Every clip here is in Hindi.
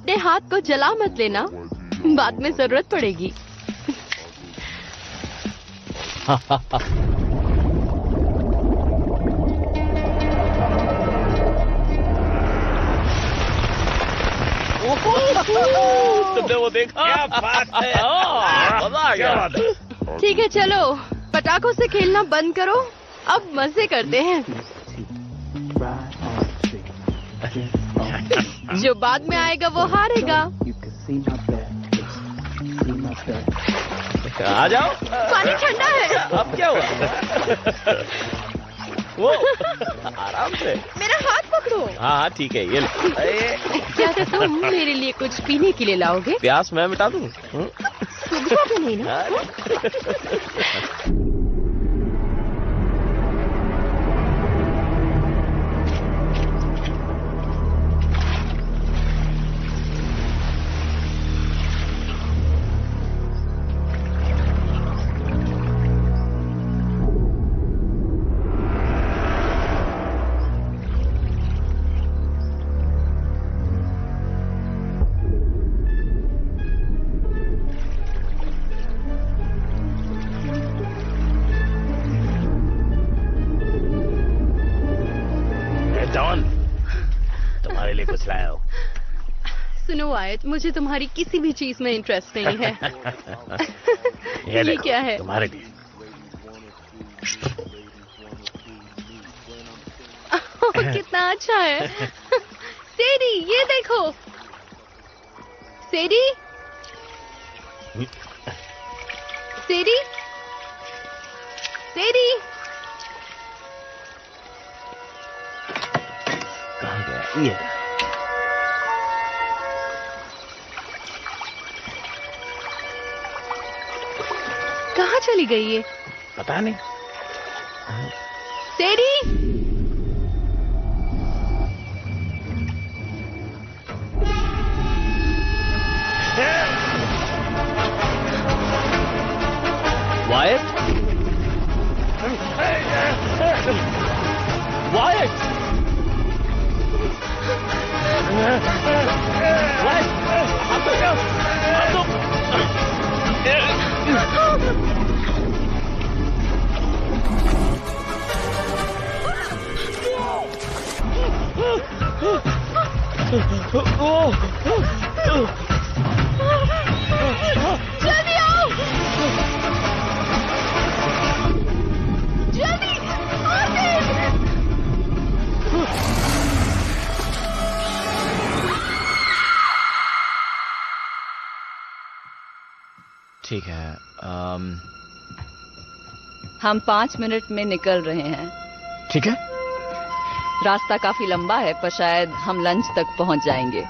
अपने हाथ को जला मत लेना, बाद में जरूरत पड़ेगी। तुमने वो देखा? क्या बात है, मजा आ गया। ठीक है चलो, पटाखों से खेलना बंद करो, अब मजे करते हैं। जो बाद में आएगा वो हारेगा। आ जाओ। पानी ठंडा है। अब क्या हुआ? वो आराम से। मेरा हाथ पकड़ो। हाँ ठीक है, ये लो। क्या तुम मेरे लिए कुछ पीने के लिए लाओगे? प्यास मैं मिटा दूँ? सुबह भी नहीं ना? तुम्हारे लिए कुछ लाया हूँ। सुनो वायट, मुझे तुम्हारी किसी भी चीज में इंटरेस्ट नहीं है। ये क्या है? तुम्हारे लिए। कितना अच्छा है। सेडी, ये देखो। सेडी, सेडी, सेडी। कहाँ गया ये? कहाँ चली गई ये? पता नहीं। सेडी, वायट, वायट, वायट, जल्दी आओ, जल्दी ठीक है। हम 5 मिनट में निकल रहे हैं। ठीक है। रास्ता काफी लंबा है, पर शायद हम लंच तक पहुंच जाएंगे।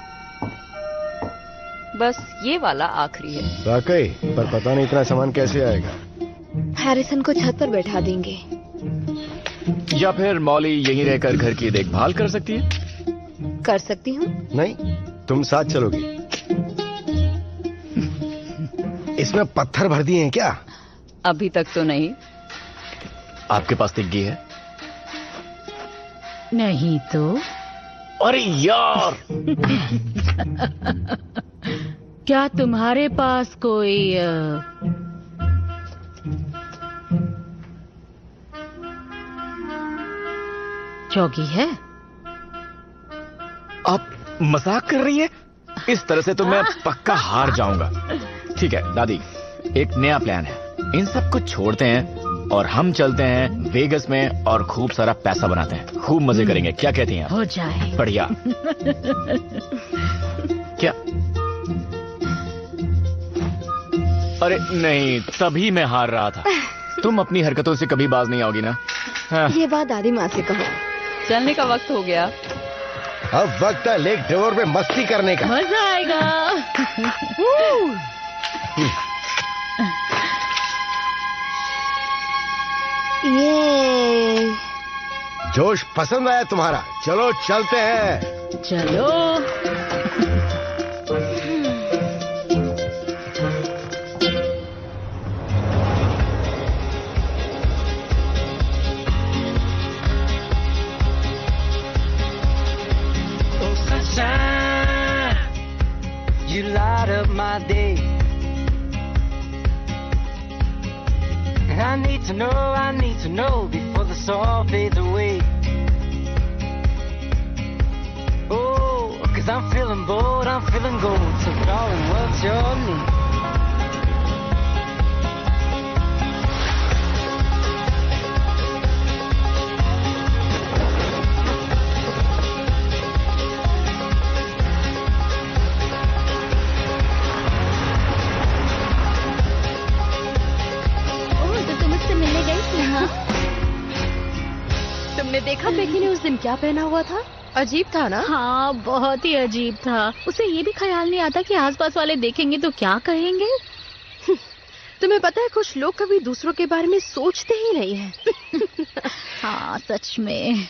बस ये वाला आखिरी है। वाकई, पर पता नहीं इतना सामान कैसे आएगा। हैरिसन को छत पर बैठा देंगे। या फिर मॉली यहीं रहकर घर की देखभाल कर सकती है। कर सकती हूँ। नहीं, तुम साथ चलोगी। इसमें पत्थर भर दिए हैं क्या? अभी तक तो नहीं। आपके पास तिग्गी है? नहीं तो। अरे यार। क्या तुम्हारे पास कोई चौकी है? आप मजाक कर रही है? इस तरह से तो मैं पक्का हार जाऊंगा। ठीक है दादी, एक नया प्लान है। इन सब को छोड़ते हैं और हम चलते हैं वेगस में और खूब सारा पैसा बनाते हैं। खूब मजे करेंगे। क्या कहती हैं आप? हो जाए। बढ़िया। क्या? अरे नहीं, तभी मैं हार रहा था। तुम अपनी हरकतों से कभी बाज नहीं आओगी ना? हाँ। ये बात दादी माँ से कहो। चलने का वक्त हो गया। अब वक्त है लेक डोर में मस्ती करने का। मजा आएगा। ये जोश पसंद आया तुम्हारा? चलो चलते हैं। चलो। I need to know before the sun fades away. Oh, 'cause I'm feeling bold, I'm feeling gold. So darling, what's your name? तुमने देखा बेकी ने उस दिन क्या पहना हुआ था? अजीब था ना? हाँ, बहुत ही अजीब था। उसे ये भी ख्याल नहीं आता कि आसपास वाले देखेंगे तो क्या कहेंगे। तुम्हें पता है कुछ लोग कभी दूसरों के बारे में सोचते ही नहीं हैं। हाँ, सच में।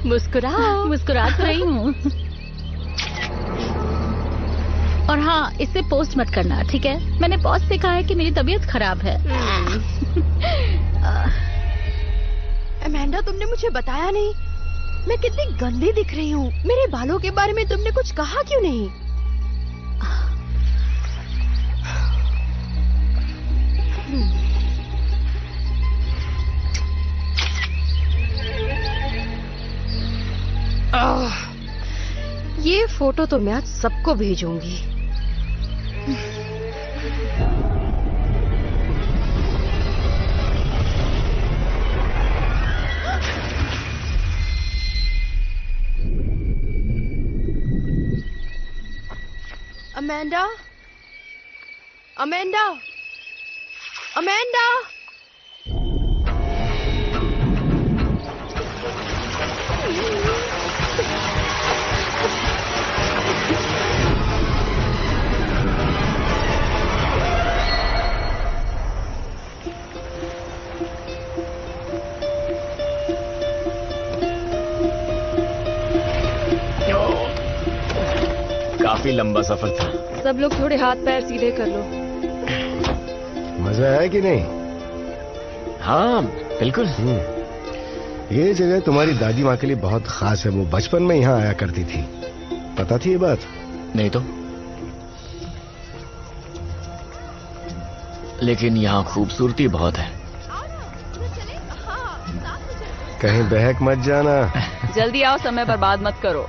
मुस्कुराओ। मुस्कुरा तो रही हूँ। और हाँ, इससे पोस्ट मत करना, ठीक है? मैंने बॉस से कहा है कि मेरी तबीयत खराब है। अमेंडा, तुमने मुझे बताया नहीं मैं कितनी गंदी दिख रही हूँ। मेरे बालों के बारे में तुमने कुछ कहा क्यों नहीं? ये फोटो तो मैं आज सबको भेजूंगी। Amanda, Amanda, Amanda. काफी लंबा सफर था। सब लोग थोड़े हाथ पैर सीधे कर लो। मजा आया कि नहीं? हाँ, बिल्कुल। ये जगह तुम्हारी दादी माँ के लिए बहुत खास है। वो बचपन में यहाँ आया करती थी। पता थी ये बात? नहीं तो। लेकिन यहाँ खूबसूरती बहुत है। कहीं बहक मत जाना। जल्दी आओ, समय बर्बाद मत करो।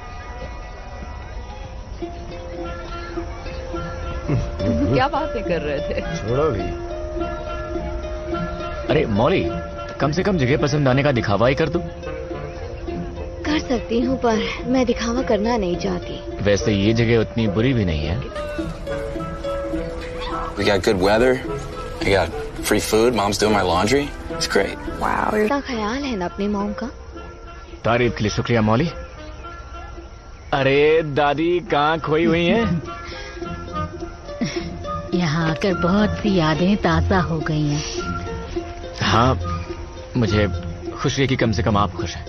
क्या बातें कर रहे थे? छोड़ो भी। अरे मौली, कम से कम जगह पसंद आने का दिखावा ही कर दूं। कर सकती हूँ, पर मैं दिखावा करना नहीं चाहती। वैसे ये जगह उतनी बुरी भी नहीं है। We got good weather. I got free food. Mom's doing my laundry. It's great. Wow. इतना ख्याल है ना अपनी मॉम का। तारीफ के लिए शुक्रिया मौली। अरे दादी कहाँ खोई हुई हैं? यहाँ आकर बहुत सी यादें ताजा हो गई हैं। हाँ, मुझे खुशी है कि कम से कम आप खुश हैं।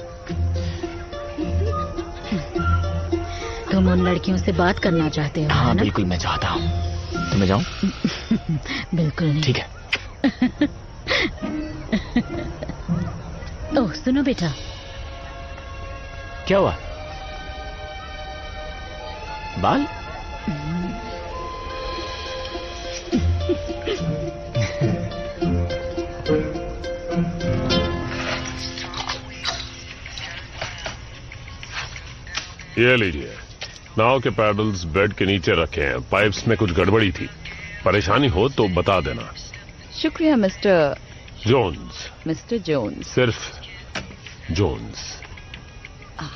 तुम उन लड़कियों से बात करना चाहते हो? हाँ, ना? बिल्कुल मैं चाहता हूँ। तो मैं जाऊँ? बिल्कुल नहीं। ठीक है। ओह, सुनो बेटा। क्या हुआ? बाल? ये लीजिए। नाव के पैडल्स बेड के नीचे रखे हैं। पाइप्स में कुछ गड़बड़ी थी। परेशानी हो तो बता देना। शुक्रिया मिस्टर जोन्स। Mister Jones. सिर्फ जोन्स।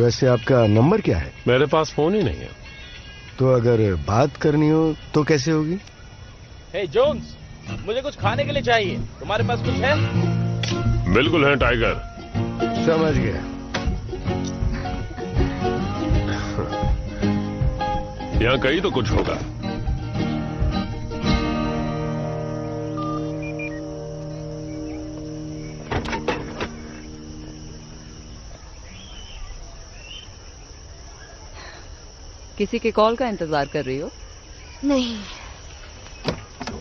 वैसे आपका नंबर क्या है? मेरे पास फोन ही नहीं है। तो अगर बात करनी हो तो कैसे होगी? हे जोन्स, मुझे कुछ खाने के लिए चाहिए। तुम्हारे पास कुछ है? बिल्कुल है टाइगर। समझ गया। यहाँ कहीं तो कुछ होगा। किसी के कॉल का इंतजार कर रही हो? नहीं।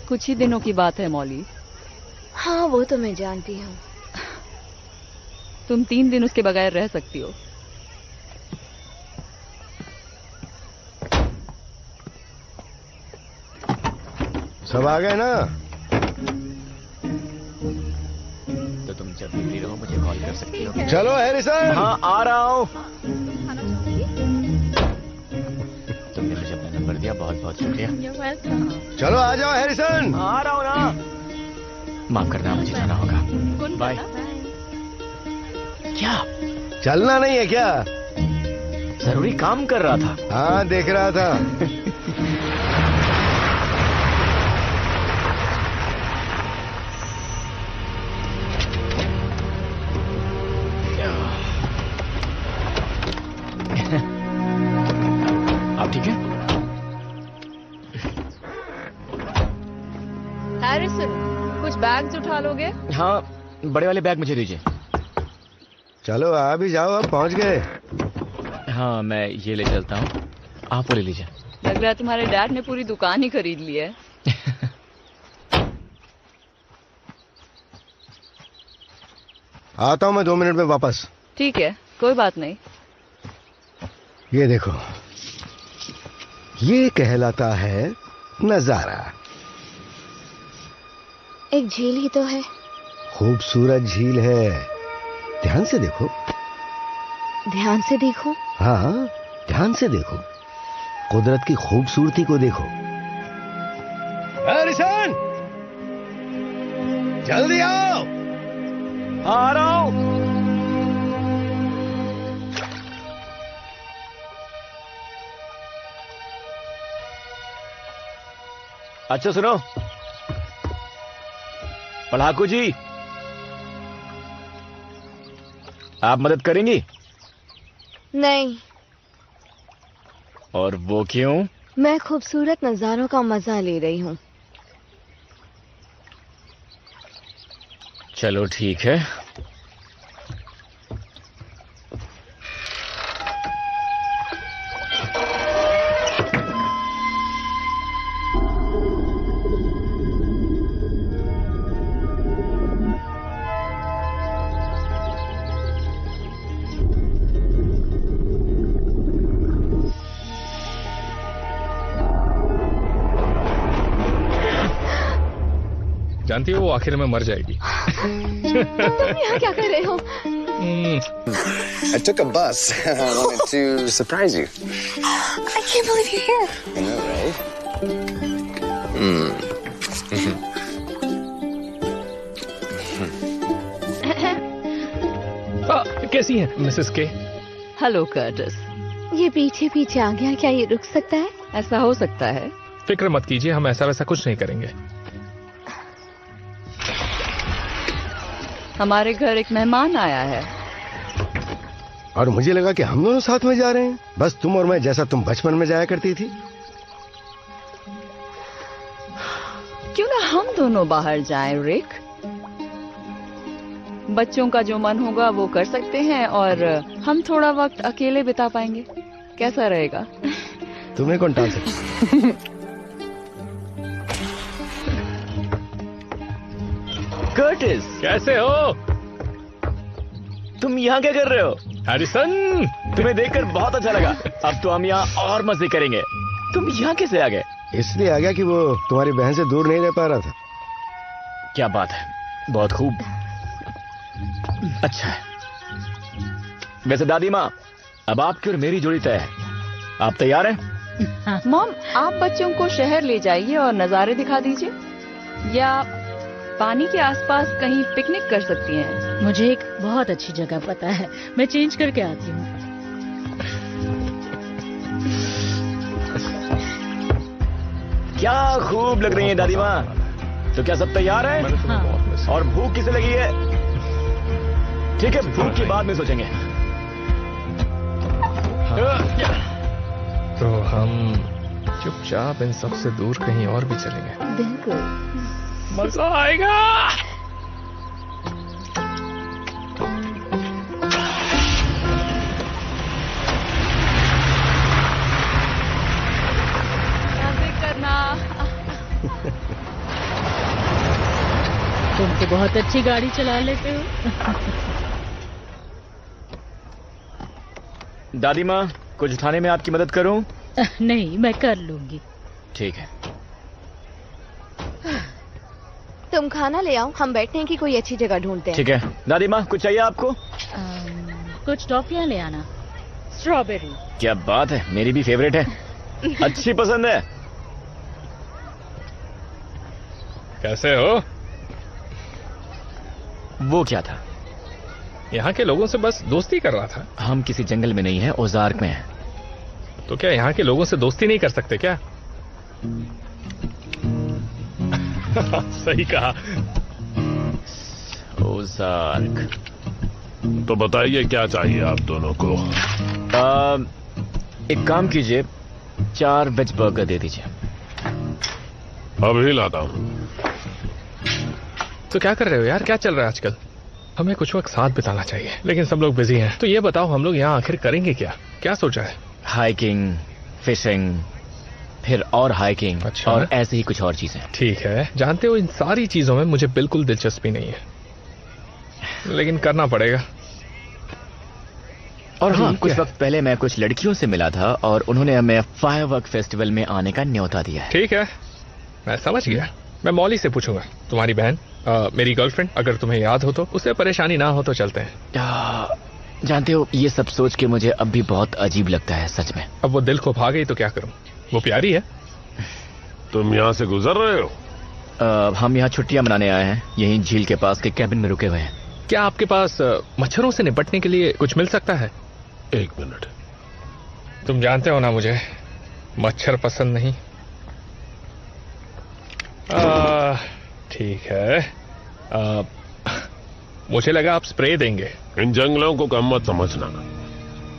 कुछ ही दिनों की बात है मौली। हाँ, वो तो मैं जानती हूँ। तुम 3 दिन उसके बगैर रह सकती हो। सब आ गए ना? तो तुम जब भी फ्री रहो मुझे कॉल कर सकती हो। चलो हैरिसन। हाँ आ रहा हूँ। तुमने मुझे अपना नंबर दिया, बहुत बहुत शुक्रिया। चलो आ जाओ हैरिसन। आ रहा हूँ ना। माफ करना, मुझे जाना होगा। बाय। क्या चलना नहीं है क्या? जरूरी काम कर रहा था। हाँ देख रहा था। आप ठीक है? हैरिसन, कुछ बैग्स उठा लोगे? हाँ, बड़े वाले बैग मुझे दीजिए। चलो आ भी जाओ, अब पहुंच गए। हाँ मैं ये ले चलता हूँ, आप वो ले लीजिए। लग रहा है तुम्हारे डैड ने पूरी दुकान ही खरीद ली है। आता हूँ मैं 2 मिनट में वापस। ठीक है, कोई बात नहीं। ये देखो, ये कहलाता है नजारा। एक झील ही तो है। खूबसूरत झील है, ध्यान से देखो। ध्यान से देखो? हाँ ध्यान से देखो, कुदरत की खूबसूरती को देखो। हैरिसन, जल्दी आओ। आ रहा हूँ। अच्छा सुनो, पढ़ाकू जी, आप मदद करेंगी? नहीं। और वो क्यों? मैं खूबसूरत नजारों का मजा ले रही हूँ। चलो ठीक है। जानती हो वो आखिर में मर जाएगी। तुम यहाँ क्या कर रहे हो? I took a bus. I wanted to surprise you. I can't believe you're here. I know, right? कैसी हैं मिसेस के? Hello Curtis. ये पीछे पीछे आ गया, क्या ये रुक सकता है? ऐसा हो सकता है। फिक्र मत कीजिए, हम ऐसा वैसा कुछ नहीं करेंगे। हमारे घर एक मेहमान आया है। और मुझे लगा कि हम दोनों साथ में जा रहे हैं, बस तुम और मैं, जैसा तुम बचपन में जाया करती थी। क्यों ना हम दोनों बाहर जाएं, रिक? बच्चों का जो मन होगा वो कर सकते हैं और हम थोड़ा वक्त अकेले बिता पाएंगे। कैसा रहेगा? तुम्हें कौन टाल सकता? कर्टिस, कैसे हो? तुम यहाँ क्या कर रहे हो? हैरिसन, तुम्हें देखकर बहुत अच्छा लगा। अब तो हम यहाँ और मजे करेंगे। तुम यहाँ कैसे आ गए? इसलिए आ गया कि वो तुम्हारी बहन से दूर नहीं रह पा रहा था। क्या बात है, बहुत खूब। अच्छा है। वैसे दादी माँ, अब आपकी और मेरी जोड़ी तय है। आप तैयार हैं? मॉम, आप बच्चों को शहर ले जाइए और नजारे दिखा दीजिए, या पानी के आसपास कहीं पिकनिक कर सकती हैं। मुझे एक बहुत अच्छी जगह पता है, मैं चेंज करके आती हूँ। क्या खूब लग रही है दादी माँ। तो क्या सब तैयार है? हाँ। और भूख किसे लगी है? ठीक है, भूख की बाद में सोचेंगे। तो हम चुपचाप इन सब से दूर कहीं और भी चलेंगे। बिल्कुल। मजा आएगा। मजे करना। तुम तो बहुत अच्छी गाड़ी चला लेते हो। दादी माँ, कुछ उठाने में आपकी मदद करूं? नहीं, मैं कर लूंगी। ठीक है। तुम खाना ले आओ, हम बैठने की कोई अच्छी जगह ढूंढते हैं। ठीक है दादी माँ, कुछ चाहिए आपको? कुछ टॉफियाँ ले आना, स्ट्रॉबेरी। क्या बात है, मेरी भी फेवरेट है। अच्छी पसंद है। कैसे हो? वो क्या था? यहाँ के लोगों से बस दोस्ती कर रहा था। हम किसी जंगल में नहीं है, ओजार्क में है। तो क्या यहाँ के लोगों से दोस्ती नहीं कर सकते क्या? सही कहा। ओजार्क। तो बताइए क्या चाहिए आप दोनों को? एक काम कीजिए, 4 वेज बर्गर दे दीजिए। अभी लाता हूँ। तो क्या कर रहे हो यार, क्या चल रहा है आजकल? हमें कुछ वक्त साथ बिताना चाहिए, लेकिन सब लोग बिजी हैं। तो ये बताओ, हम लोग यहाँ आखिर करेंगे क्या? क्या सोचा है? हाइकिंग, फिशिंग, फिर और हाइकिंग। अच्छा। और ऐसे ही कुछ और चीजें। ठीक है, जानते हो इन सारी चीजों में मुझे बिल्कुल दिलचस्पी नहीं है, लेकिन करना पड़ेगा। और हाँ, कुछ वक्त पहले मैं कुछ लड़कियों से मिला था और उन्होंने हमें फायरवर्क फेस्टिवल में आने का न्योता दिया है। ठीक है, मैं समझ गया। मैं मौली से पूछूंगा। तुम्हारी बहन, मेरी गर्लफ्रेंड, अगर तुम्हें याद हो तो, उसे परेशानी ना हो तो चलते हैं। जानते हो, ये सब सोच के मुझे अब भी बहुत अजीब लगता है, सच में। अब वो दिल को भा गई तो क्या करूं? वो प्यारी है। तुम यहाँ से गुजर रहे हो? हम यहाँ छुट्टियां मनाने आए हैं, यहीं झील के पास के कैबिन में रुके हुए हैं। क्या आपके पास मच्छरों से निपटने के लिए कुछ मिल सकता है? 1 मिनट। तुम जानते हो ना, मुझे मच्छर पसंद नहीं। ठीक है। मुझे लगा आप स्प्रे देंगे। इन जंगलों को कम मत समझना,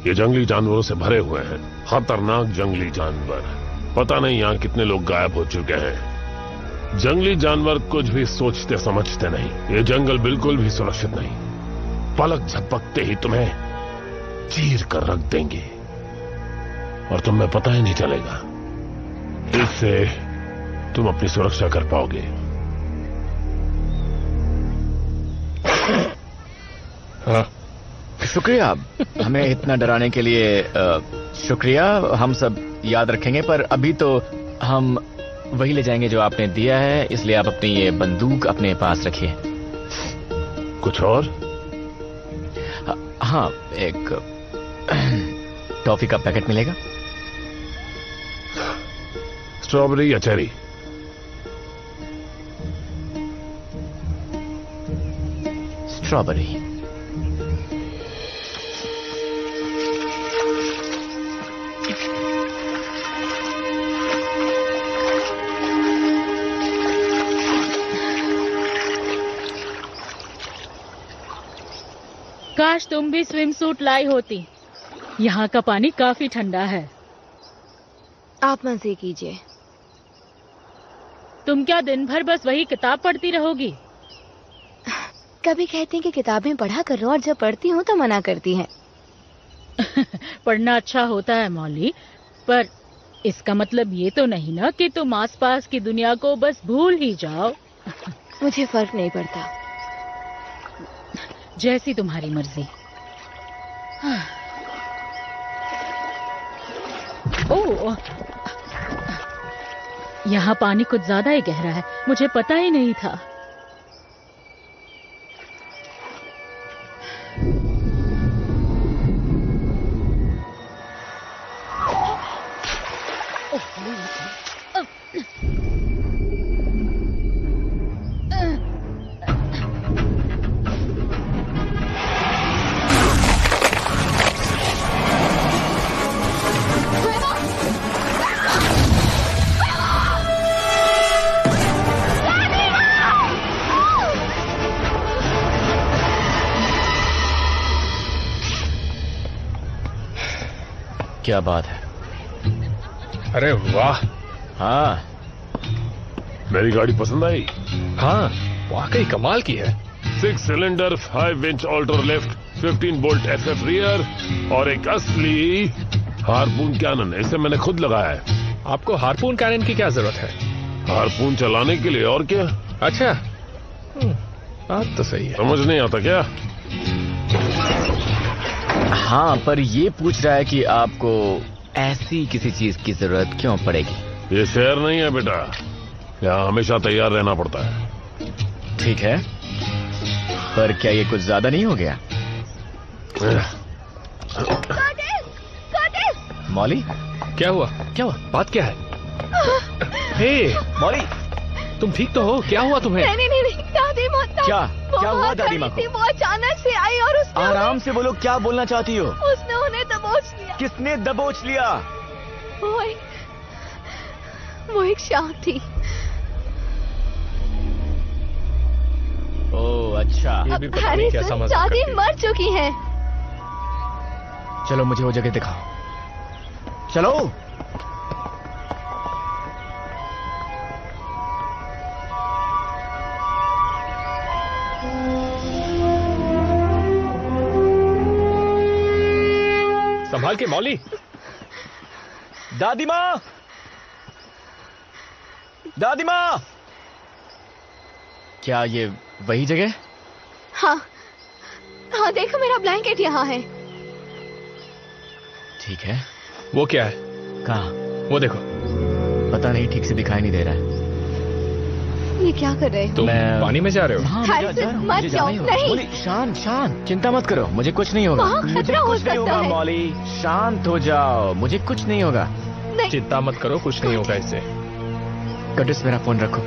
ये जंगली जानवरों से भरे हुए हैं। खतरनाक जंगली जानवर। पता नहीं यहाँ कितने लोग गायब हो चुके हैं। जंगली जानवर कुछ भी सोचते समझते नहीं। ये जंगल बिल्कुल भी सुरक्षित नहीं। पलक झपकते ही तुम्हें चीर कर रख देंगे और तुम्हें पता ही नहीं चलेगा। इससे तुम अपनी सुरक्षा कर पाओगे। हाँ। शुक्रिया, हमें इतना डराने के लिए शुक्रिया। हम सब याद रखेंगे, पर अभी तो हम वही ले जाएंगे जो आपने दिया है, इसलिए आप अपनी ये बंदूक अपने पास रखिए। कुछ और? हाँ, एक टॉफी का पैकेट मिलेगा। स्ट्रॉबेरी या चेरी? स्ट्रॉबेरी। काश तुम भी स्विम सूट लाई होती। यहाँ का पानी काफी ठंडा है। आप मजे कीजिए। तुम क्या दिन भर बस वही किताब पढ़ती रहोगी? कभी कहती हैं कि किताबें पढ़ा करो और जब पढ़ती हूँ तो मना करती हैं। पढ़ना अच्छा होता है मौली, पर इसका मतलब ये तो नहीं ना कि तुम आसपास की दुनिया को बस भूल ही जाओ। मुझे फर्क नहीं पड़ता। जैसी तुम्हारी मर्जी। ओह, यहाँ पानी कुछ ज्यादा ही गहरा है, मुझे पता ही नहीं था। क्या बात है? अरे वाह। हाँ, मेरी गाड़ी पसंद आई? हाँ, वाकई कमाल की है। 6 सिलेंडर 5 इंच ऑल्टर लेफ्ट, 15 बोल्ट एफएफ रियर और एक असली हारपून कैनन। इसे मैंने खुद लगाया है। आपको हारपून कैनन की क्या जरूरत है? हारपून चलाने के लिए, और क्या। अच्छा, बात तो सही है। समझ नहीं आता क्या? हाँ, पर ये पूछ रहा है कि आपको ऐसी किसी चीज की जरूरत क्यों पड़ेगी? ये शहर नहीं है बेटा, यहाँ हमेशा तैयार रहना पड़ता है। ठीक है, पर क्या ये कुछ ज्यादा नहीं हो गया? मॉली, क्या हुआ? क्या हुआ? बात क्या है? हे मॉली, तुम ठीक तो हो? क्या हुआ तुम्हें? नहीं नहीं नहीं, दादी माँ। क्या क्या हुआ दादी माँ को? वो अचानक से आई और उसने आराम से बोलो, क्या बोलना चाहती हो? उसने उन्हें दबोच लिया। किसने दबोच लिया? वो एक शाख थी। ओह अच्छा। ये भी पता नहीं क्या समझ दादी मर चुकी है। चलो मुझे वो जगह दिखाओ, चलो। संभाल के मौली। दादी माँ, दादी माँ, क्या ये वही जगह? हाँ हाँ, देखो मेरा ब्लैंकेट यहाँ है। ठीक है। वो क्या है? कहाँ? वो देखो। पता नहीं, ठीक से दिखाई नहीं दे रहा है। ये क्या कर रहे हो? तुम पानी में जा रहे हो? हाँ, मत जाओ। नहीं, शांत शांत, चिंता मत करो, मुझे कुछ नहीं होगा। वहाँ मुझे खतरा हो कुछ नहीं सकता होगा है। मौली, शांत हो जाओ, मुझे कुछ नहीं होगा। नहीं। चिंता मत करो, कुछ नहीं होगा इससे। कटिस, मेरा फोन रखो।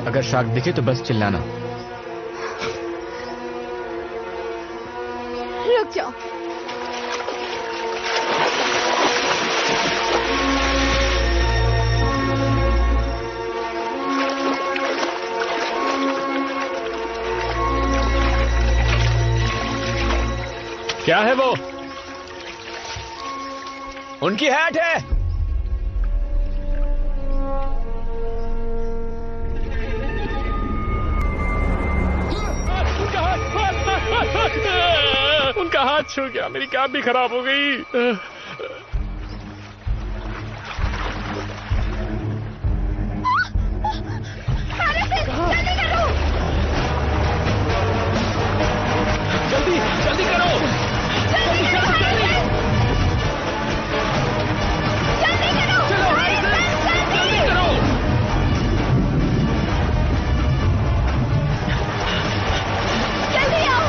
अगर शार्क दिखे तो बस चिल्लाना। रुक जाओ। क्या है वो? उनकी हैट है। उनका हाथ छू गया, मेरी कैब भी खराब हो गई। जल्दी जल्दी करो, जल्दी करो, जल्दी करो, जल्दी करो। जल्दी आओ।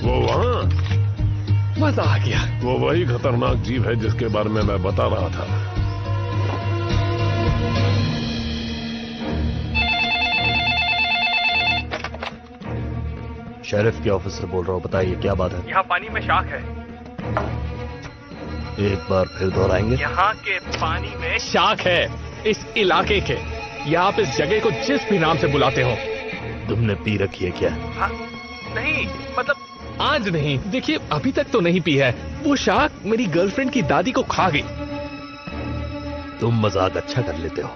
वो वहाँ, मजा आ गया। वो वही खतरनाक जीव है जिसके बारे में मैं बता रहा था। शेरिफ के ऑफिसर बोल रहा हूँ, बताइए क्या बात है? यहाँ पानी में शार्क है। एक बार फिर दोहराएंगे? यहाँ के पानी में शार्क है, इस इलाके के। या आप इस जगह को जिस भी नाम से बुलाते हो। तुमने पी रखी है क्या? हाँ, नहीं, मतलब आज नहीं। देखिए, अभी तक तो नहीं पी है। वो शार्क मेरी गर्लफ्रेंड की दादी को खा गई। तुम मजाक अच्छा कर लेते हो,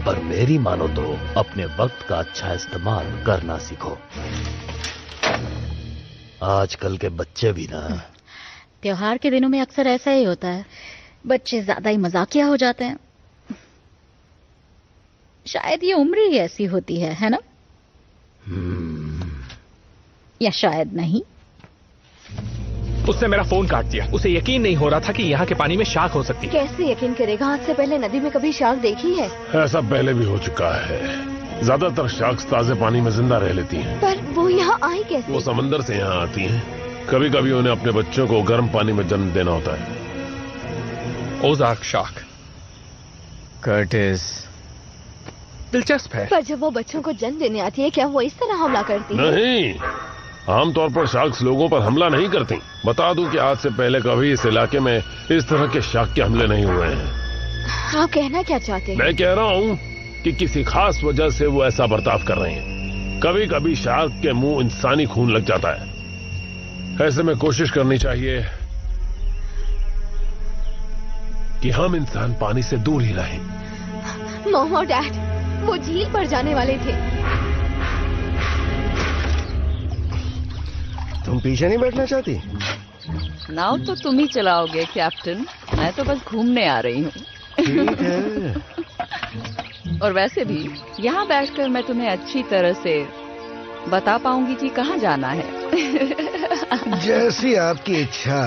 पर मेरी मानो तो अपने वक्त का अच्छा इस्तेमाल करना सीखो। आजकल के बच्चे भी ना। त्योहार के दिनों में अक्सर ऐसा ही होता है, बच्चे ज्यादा ही मजाकिया हो जाते हैं। शायद ये उम्र ही ऐसी होती है ना? या शायद नहीं। उसने मेरा फोन काट दिया। उसे यकीन नहीं हो रहा था कि यहाँ के पानी में शार्क हो सकती है। कैसे यकीन करेगा? आज से पहले नदी में कभी शार्क देखी है? ऐसा पहले भी हो चुका है। ज्यादातर शार्क्स ताजे पानी में जिंदा रह लेती हैं। पर वो यहाँ आई कैसे? वो समंदर से यहाँ आती हैं। कभी कभी उन्हें अपने बच्चों को गर्म पानी में जन्म देना होता है। Ozark shark. कर्टिस, दिलचस्प है। पर जब वो बच्चों को जन्म देने आती है, क्या वो इस तरह हमला करती है? नहीं, आमतौर पर शार्क्स लोगों पर हमला नहीं करती। बता दूं कि आज से पहले कभी इस इलाके में इस तरह के शार्क के हमले नहीं हुए हैं। आप कहना क्या चाहते हैं? मैं कह रहा हूँ कि किसी खास वजह से वो ऐसा बर्ताव कर रहे हैं। कभी कभी शार्क के मुंह इंसानी खून लग जाता है। ऐसे में कोशिश करनी चाहिए कि हम इंसान पानी से दूर ही रहें। मॉम और डैड, वो झील पर जाने वाले थे। तुम पीछे नहीं बैठना चाहती? नाव तो तुम ही चलाओगे कैप्टन, मैं तो बस घूमने आ रही हूँ। ठीक है। और वैसे भी यहाँ बैठकर मैं तुम्हें अच्छी तरह से बता पाऊंगी कि कहाँ जाना है। जैसी आपकी इच्छा।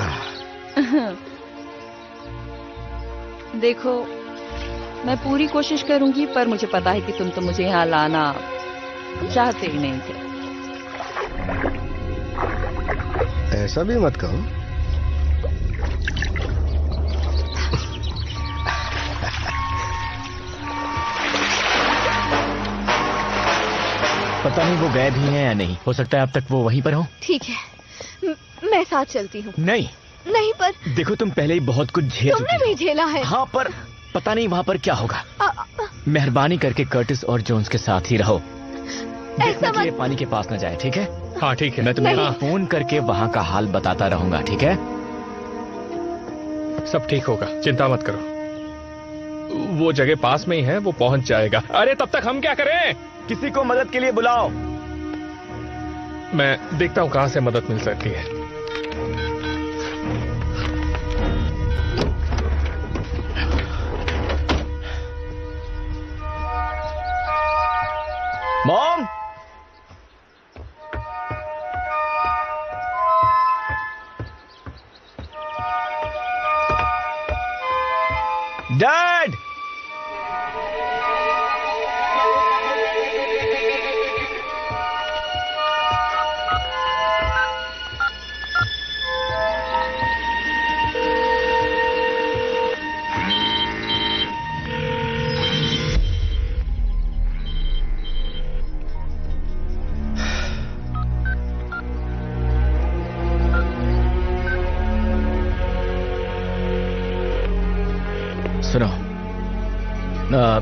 देखो, मैं पूरी कोशिश करूंगी, पर मुझे पता है कि तुम तो मुझे यहाँ लाना चाहते ही नहीं थे। ऐसा भी मत कहो। पता नहीं वो गए भी हैं या नहीं। हो सकता है अब तक वो वहीं पर हो। ठीक है, मैं साथ चलती हूँ। नहीं नहीं, पर देखो, तुम पहले ही बहुत कुछ झेल तुमने भी झेला है। हाँ, पर पता नहीं वहाँ पर क्या होगा। मेहरबानी करके कर्टिस और जोन्स के साथ ही रहो। देखना कि ये पानी के पास न जाए, ठीक है? हाँ ठीक है। मैं तुम्हें फोन करके वहाँ का हाल बताता रहूंगा, ठीक है? सब ठीक होगा, चिंता मत करो। वो जगह पास में ही है, वो पहुंच जाएगा। अरे तब तक हम क्या करें? किसी को मदद के लिए बुलाओ। मैं देखता हूँ कहाँ से मदद मिल सकती है। मॉम, डैड, सुनो,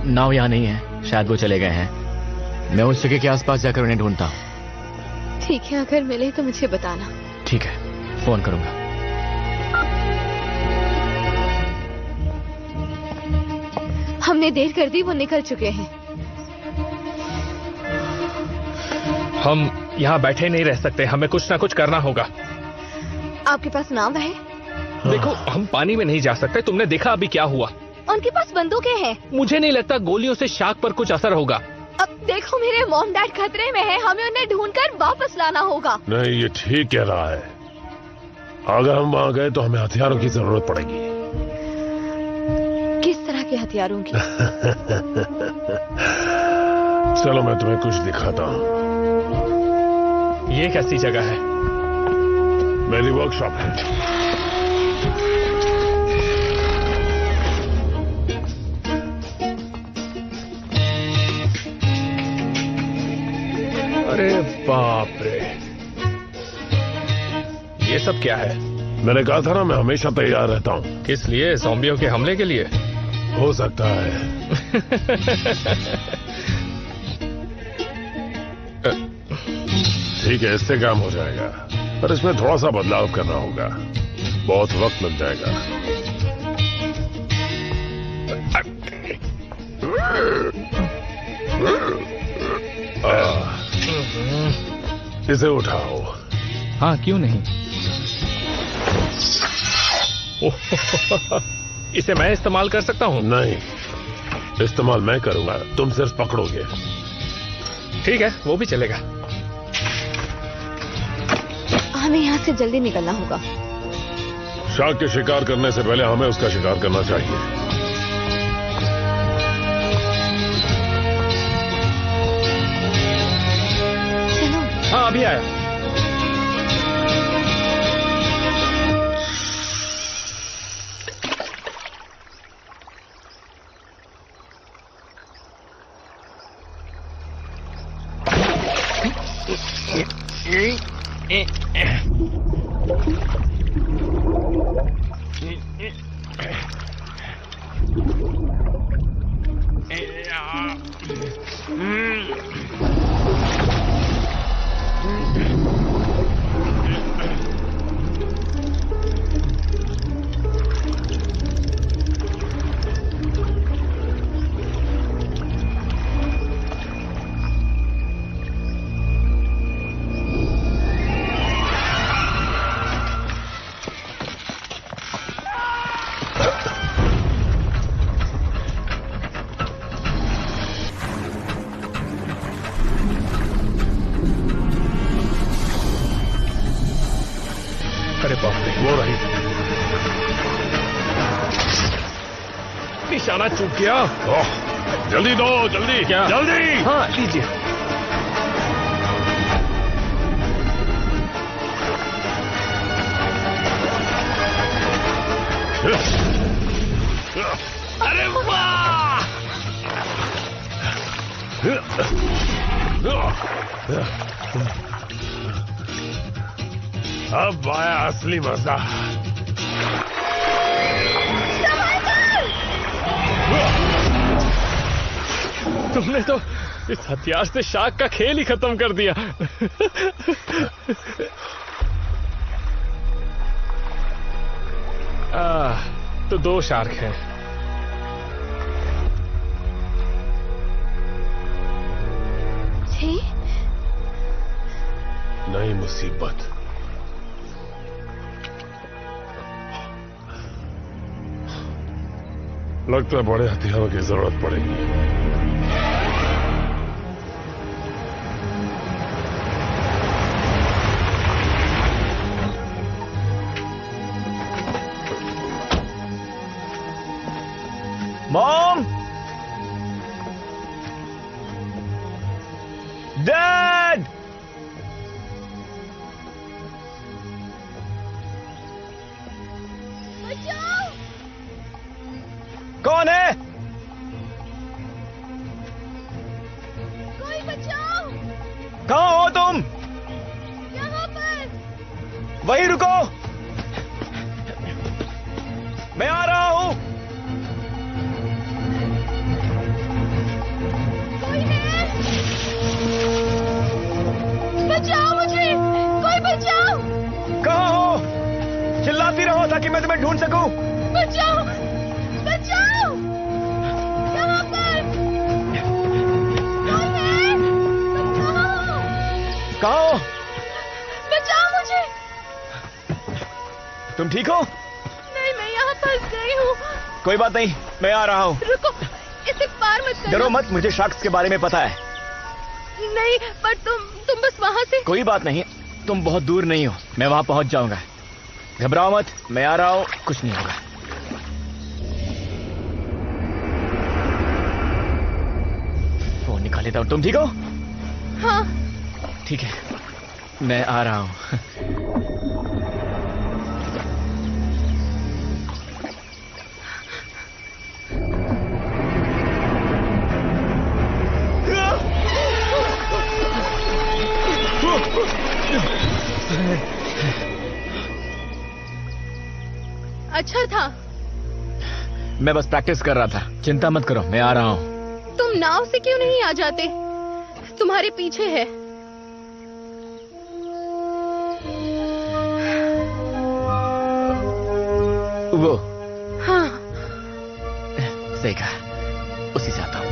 नाव यहाँ नहीं है, शायद वो चले गए हैं। मैं उस जगह के आसपास जाकर उन्हें ढूंढता हूँ। ठीक है, अगर मिले तो मुझे बताना। ठीक है, फोन करूंगा। हमने देर कर दी, वो निकल चुके हैं। हम यहाँ बैठे नहीं रह सकते, हमें कुछ ना कुछ करना होगा। आपके पास नाव है? देखो, हम पानी में नहीं जा सकते। तुमने देखा अभी क्या हुआ? उनके पास बंदूकें हैं। मुझे नहीं लगता गोलियों से शार्क पर कुछ असर होगा। अब देखो, मेरे मॉम डैड खतरे में हैं, हमें उन्हें ढूंढकर वापस लाना होगा। नहीं, ये ठीक कह रहा है। अगर हम वहाँ गए तो हमें हथियारों की जरूरत पड़ेगी। किस तरह के हथियारों की? चलो मैं तुम्हें कुछ दिखाता हूँ। ये कैसी जगह है? मेरी वर्कशॉप है। अरे बाप रे, ये सब क्या है? मैंने कहा था ना, मैं हमेशा तैयार रहता हूँ। किस लिए? ज़ॉम्बियों के हमले के लिए? हो सकता है। ठीक है, इससे काम हो जाएगा, पर इसमें थोड़ा सा बदलाव करना होगा। बहुत वक्त लग जाएगा। इसे उठाओ। हाँ, क्यों नहीं? इसे मैं इस्तेमाल कर सकता हूँ? नहीं, इस्तेमाल मैं करूंगा, तुम सिर्फ पकड़ोगे। ठीक है, वो भी चलेगा। हमें यहाँ से जल्दी निकलना होगा। शार्क के शिकार करने से पहले हमें उसका शिकार करना चाहिए। हाँ, अभी आया। निशाना चूक गया। जल्दी दो, जल्दी। क्या? जल्दी। हाँ लीजिए। अरे वाह! अब आया असली मजा। तुमने तो इस हथियार से शार्क का खेल ही खत्म कर दिया। तो 2 शार्क हैं। नई मुसीबत। लगता है बड़े हथियारों की जरूरत पड़ेगी। मॉम, डैड, कौन है? कोई बचाओ! कहाँ हो तुम? यहाँ पर। वहीं रुको, मैं आ रहा हूँ। कोई है? बचाओ मुझे! कोई बचाओ! कहाँ हो? चिल्लाती रहो ताकि मैं तुम्हें ढूंढ सकूं। बचाओ! बचाओ! यहाँ पर! कोई है? तुम कहाँ हो? कहाँ हो? बचाओ मुझे! तुम ठीक हो? नहीं, मैं यहाँ फंस गई हूँ। कोई बात नहीं, मैं आ रहा हूँ। रुको, इसे पार मत करना। डरो मत, मुझे शार्क्स के बारे में पता है। नहीं, पर तुम बस वहाँ से। कोई बात नहीं, तुम बहुत दूर नहीं हो, मैं वहां पहुंच जाऊंगा। घबराओ मत, मैं आ रहा हूँ, कुछ नहीं होगा। फोन निकाल लेता हूँ। तुम ठीक हो? हाँ। ठीक है, मैं आ रहा हूँ। अच्छा था। मैं बस प्रैक्टिस कर रहा था, चिंता मत करो, मैं आ रहा हूँ। तुम नाव से क्यों नहीं आ जाते? तुम्हारे पीछे है। वो? हाँ। सही कहा, उसी से आता हूँ।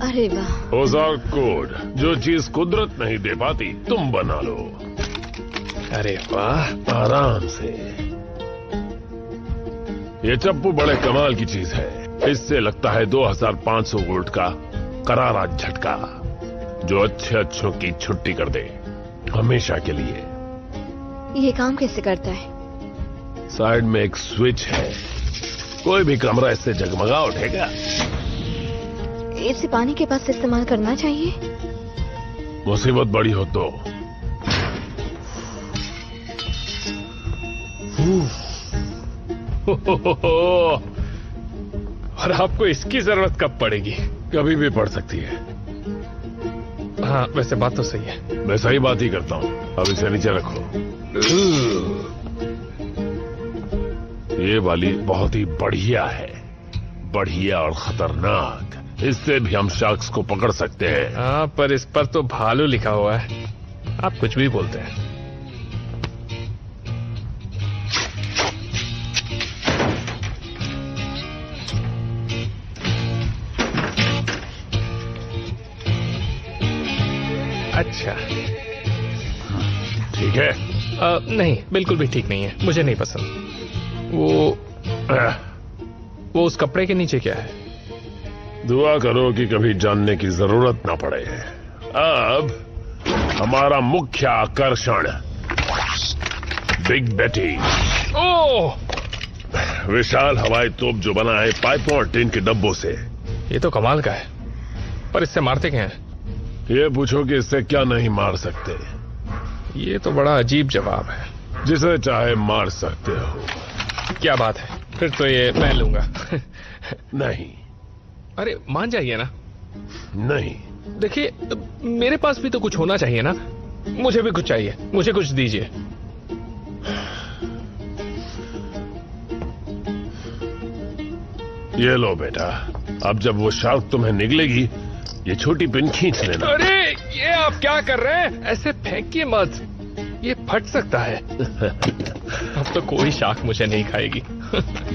अरे वाह। ओजार्क कोड, जो चीज कुदरत नहीं दे पाती तुम बना लो। अरे वाह, आराम से। ये चप्पू बड़े कमाल की चीज है। इससे लगता है 2500 वोल्ट का करारा झटका, जो अच्छों की छुट्टी कर दे, हमेशा के लिए। ये काम कैसे करता है? साइड में एक स्विच है, कोई भी कमरा इससे जगमगा उठेगा। इसे पानी के पास इस्तेमाल करना चाहिए। मुसीबत बड़ी हो तो। और आपको इसकी जरूरत कब पड़ेगी? कभी भी पड़ सकती है। हाँ, वैसे बात तो सही है। मैं सही बात ही करता हूँ। अब इसे नीचे रखो। ये वाली बहुत ही बढ़िया है, बढ़िया और खतरनाक। इससे भी हम शार्क्स को पकड़ सकते हैं। हाँ, पर इस पर तो भालू लिखा हुआ है। आप कुछ भी बोलते हैं। अच्छा, ठीक है? नहीं, बिल्कुल भी ठीक नहीं है, मुझे नहीं पसंद। वो उस कपड़े के नीचे क्या है? दुआ करो कि कभी जानने की जरूरत ना पड़े। अब हमारा मुख्य आकर्षण, बिग बेटी। ओह! विशाल हवाई तोप जो बना है पाइपों और टिन के डब्बों से। ये तो कमाल का है, पर इससे मारते क्या हैं? ये पूछो कि इससे क्या नहीं मार सकते। ये तो बड़ा अजीब जवाब है। जिसे चाहे मार सकते हो। क्या बात है, फिर तो ये मैं लूंगा। नहीं। अरे मान जाइए ना। नहीं। देखिए, मेरे पास भी तो कुछ होना चाहिए ना। मुझे भी कुछ चाहिए, मुझे कुछ दीजिए। ये लो बेटा, अब जब वो शार्क तुम्हें निगलेगी, ये छोटी पिन खींच लेना। अरे ये आप क्या कर रहे हैं? ऐसे फेंकिए मत, ये फट सकता है। अब तो कोई शार्क मुझे नहीं खाएगी।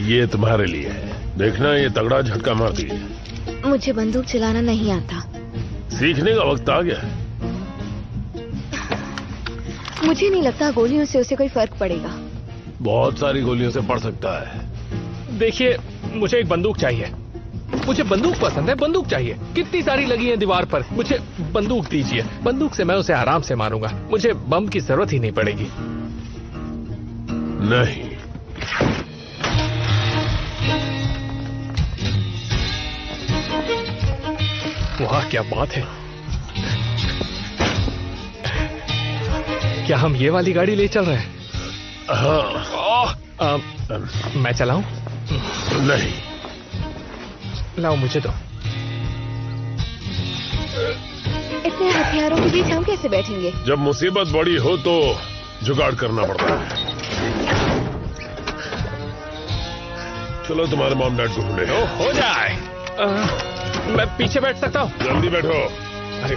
ये तुम्हारे लिए है, देखना ये तगड़ा झटका मारती है। मुझे बंदूक चलाना नहीं आता। सीखने का वक्त आ गया। मुझे नहीं लगता गोलियों से उसे कोई फर्क पड़ेगा। बहुत सारी गोलियों से पड़ सकता है। देखिए, मुझे एक बंदूक चाहिए। मुझे बंदूक पसंद है, बंदूक चाहिए। कितनी सारी लगी है दीवार पर। मुझे बंदूक दीजिए। बंदूक से मैं उसे आराम से मारूंगा। मुझे बम की जरूरत ही नहीं पड़ेगी। नहीं। वाह क्या बात है। क्या हम ये वाली गाड़ी ले चल रहे हैं? हाँ। मैं चलाऊं? नहीं। लाओ मुझे दो। इतने हथियारों के बीच हम कैसे बैठेंगे? जब मुसीबत बड़ी हो तो जुगाड़ करना पड़ता है। चलो तुम्हारे मॉम डैड को ढूंढे। तो हो जाए। मैं पीछे बैठ सकता हूँ? जल्दी बैठो। अरे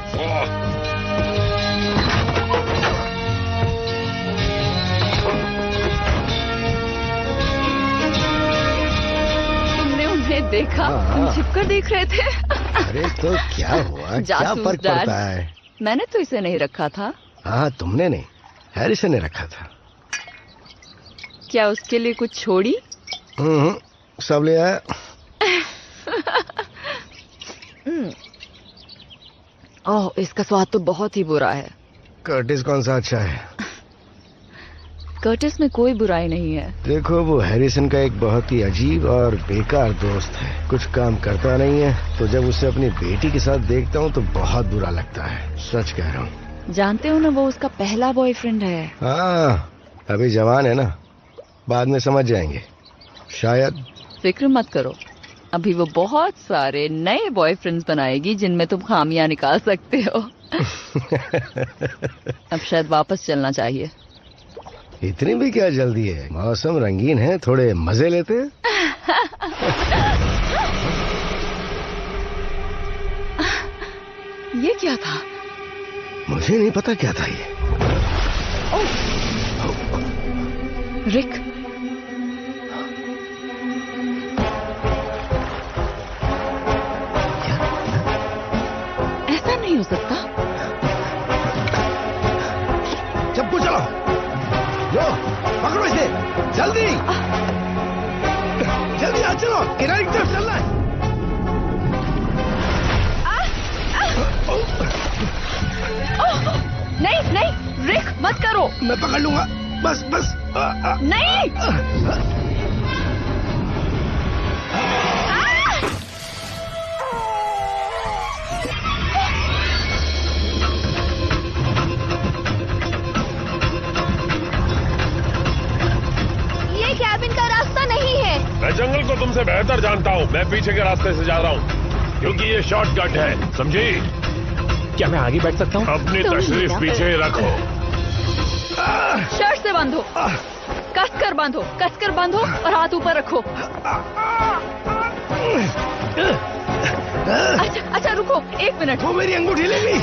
तुमने उन्हें देखा? तुम छिपकर देख रहे थे? अरे तो क्या हुआ? क्या जासूस फर्क डैड। पड़ता है? मैंने तो इसे नहीं रखा था। हाँ तुमने नहीं, हैरिसन ने रखा था। क्या उसके लिए कुछ छोड़ी? सब ले आया। ओह, इसका स्वाद तो बहुत ही बुरा है। कर्टिस कौन सा अच्छा है? कर्टिस में कोई बुराई नहीं है। देखो, वो हैरिसन का एक बहुत ही अजीब और बेकार दोस्त है। कुछ काम करता नहीं है, तो जब उसे अपनी बेटी के साथ देखता हूँ तो बहुत बुरा लगता है। सच कह रहा हूँ। जानते हो ना, वो उसका पहला बॉयफ्रेंड है। हाँ, अभी जवान है ना, बाद में समझ जाएंगे शायद। फिक्र मत करो, अभी वो बहुत सारे नए बॉयफ्रेंड्स बनाएगी जिनमें तुम खामियां निकाल सकते हो। अब शायद वापस चलना चाहिए। इतनी भी क्या जल्दी है? मौसम रंगीन है, थोड़े मजे लेते हैं। ये क्या था? मुझे नहीं पता क्या था ये। रिक, ऐसा नहीं हो सकता। चप्पू चलो, लो पकड़ो इसे, जल्दी जल्दी आ, चलो किनारे की तरफ चलना है। नहीं नहीं रिक, मत करो। मैं पकड़ लूंगा, बस बस। नहीं। ये कैबिन का रास्ता नहीं है। मैं जंगल को तुमसे बेहतर जानता हूँ। मैं पीछे के रास्ते से जा रहा हूँ क्योंकि ये शॉर्टकट है, समझी? क्या मैं आगे बैठ सकता हूँ? अपनी तशरीफ पीछे रखो। शर्ट से बांधो, कसकर बांधो, कसकर बांधो और हाथ ऊपर रखो। अच्छा रुको, 1 मिनट। वो मेरी अंगूठी ले ली।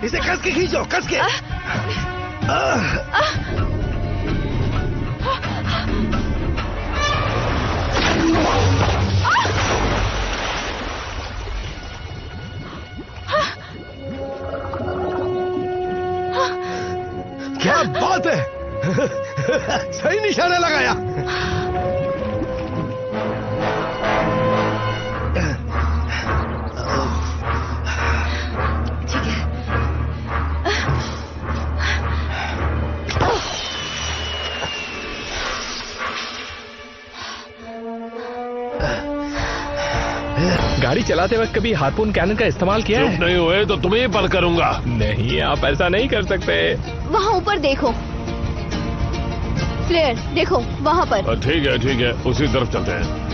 इसे कस के खींचो, कस के। क्या बात है। सही निशाना लगाया। ठीक गाड़ी चलाते वक्त कभी हार्पून कैनन का इस्तेमाल किया है? चुप नहीं हुए तो तुम्हें ही पर करूंगा। नहीं, आप ऐसा नहीं कर सकते। वहाँ ऊपर देखो फ्लेयर, देखो वहाँ पर। ठीक है, उसी तरफ चलते हैं।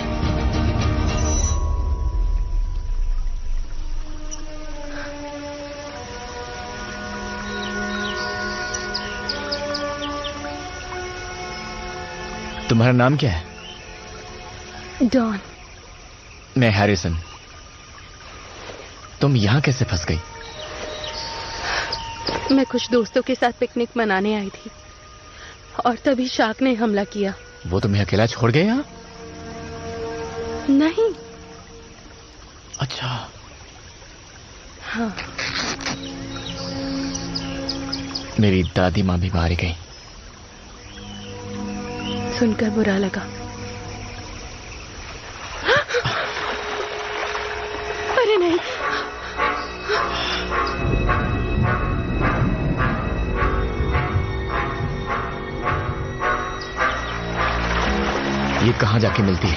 तुम्हारा नाम क्या है? डॉन। मैं हैरिसन। तुम यहाँ कैसे फंस गई? मैं कुछ दोस्तों के साथ पिकनिक मनाने आई थी और तभी शार्क ने हमला किया। वो तुम्हें अकेला छोड़ गए यहाँ? नहीं। अच्छा। हाँ। मेरी दादी माँ भी मारी गई। सुनकर बुरा लगा। अरे नहीं। ये कहाँ जाके मिलती है?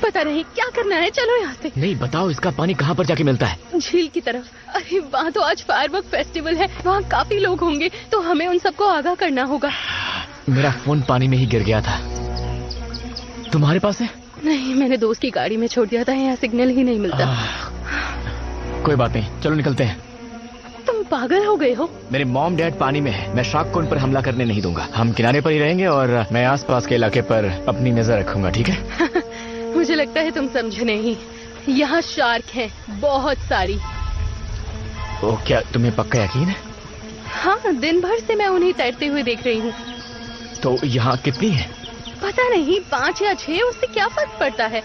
पता नहीं, क्या करना है? चलो यहाँ से। नहीं, बताओ इसका पानी कहाँ पर जाके मिलता है? झील की तरफ। अरे वहाँ तो आज फायरवर्क फेस्टिवल है, वहाँ काफी लोग होंगे, तो हमें उन सबको आगाह करना होगा। मेरा फोन पानी में ही गिर गया था। तुम्हारे पास है? नहीं, मैंने दोस्त की गाड़ी में छोड़ दिया था, यहाँ सिग्नल ही नहीं मिलता। कोई बात नहीं, चलो निकलते हैं। तुम पागल हो गए हो? मेरे मॉम डैड पानी में है, मैं शार्क को उन पर हमला करने नहीं दूंगा। हम किनारे पर ही रहेंगे और मैं आसपास के इलाके पर अपनी नजर रखूंगा, ठीक है? मुझे लगता है तुम समझे नहीं। यहाँ शार्क हैं, बहुत सारी। ओ, क्या तुम्हें पक्का यकीन है? हाँ, दिन भर से मैं उन्हें तैरते हुए देख रही हूँ। तो यहाँ कितनी है? पता नहीं, 5 या 6, उससे क्या फर्क पड़ता है?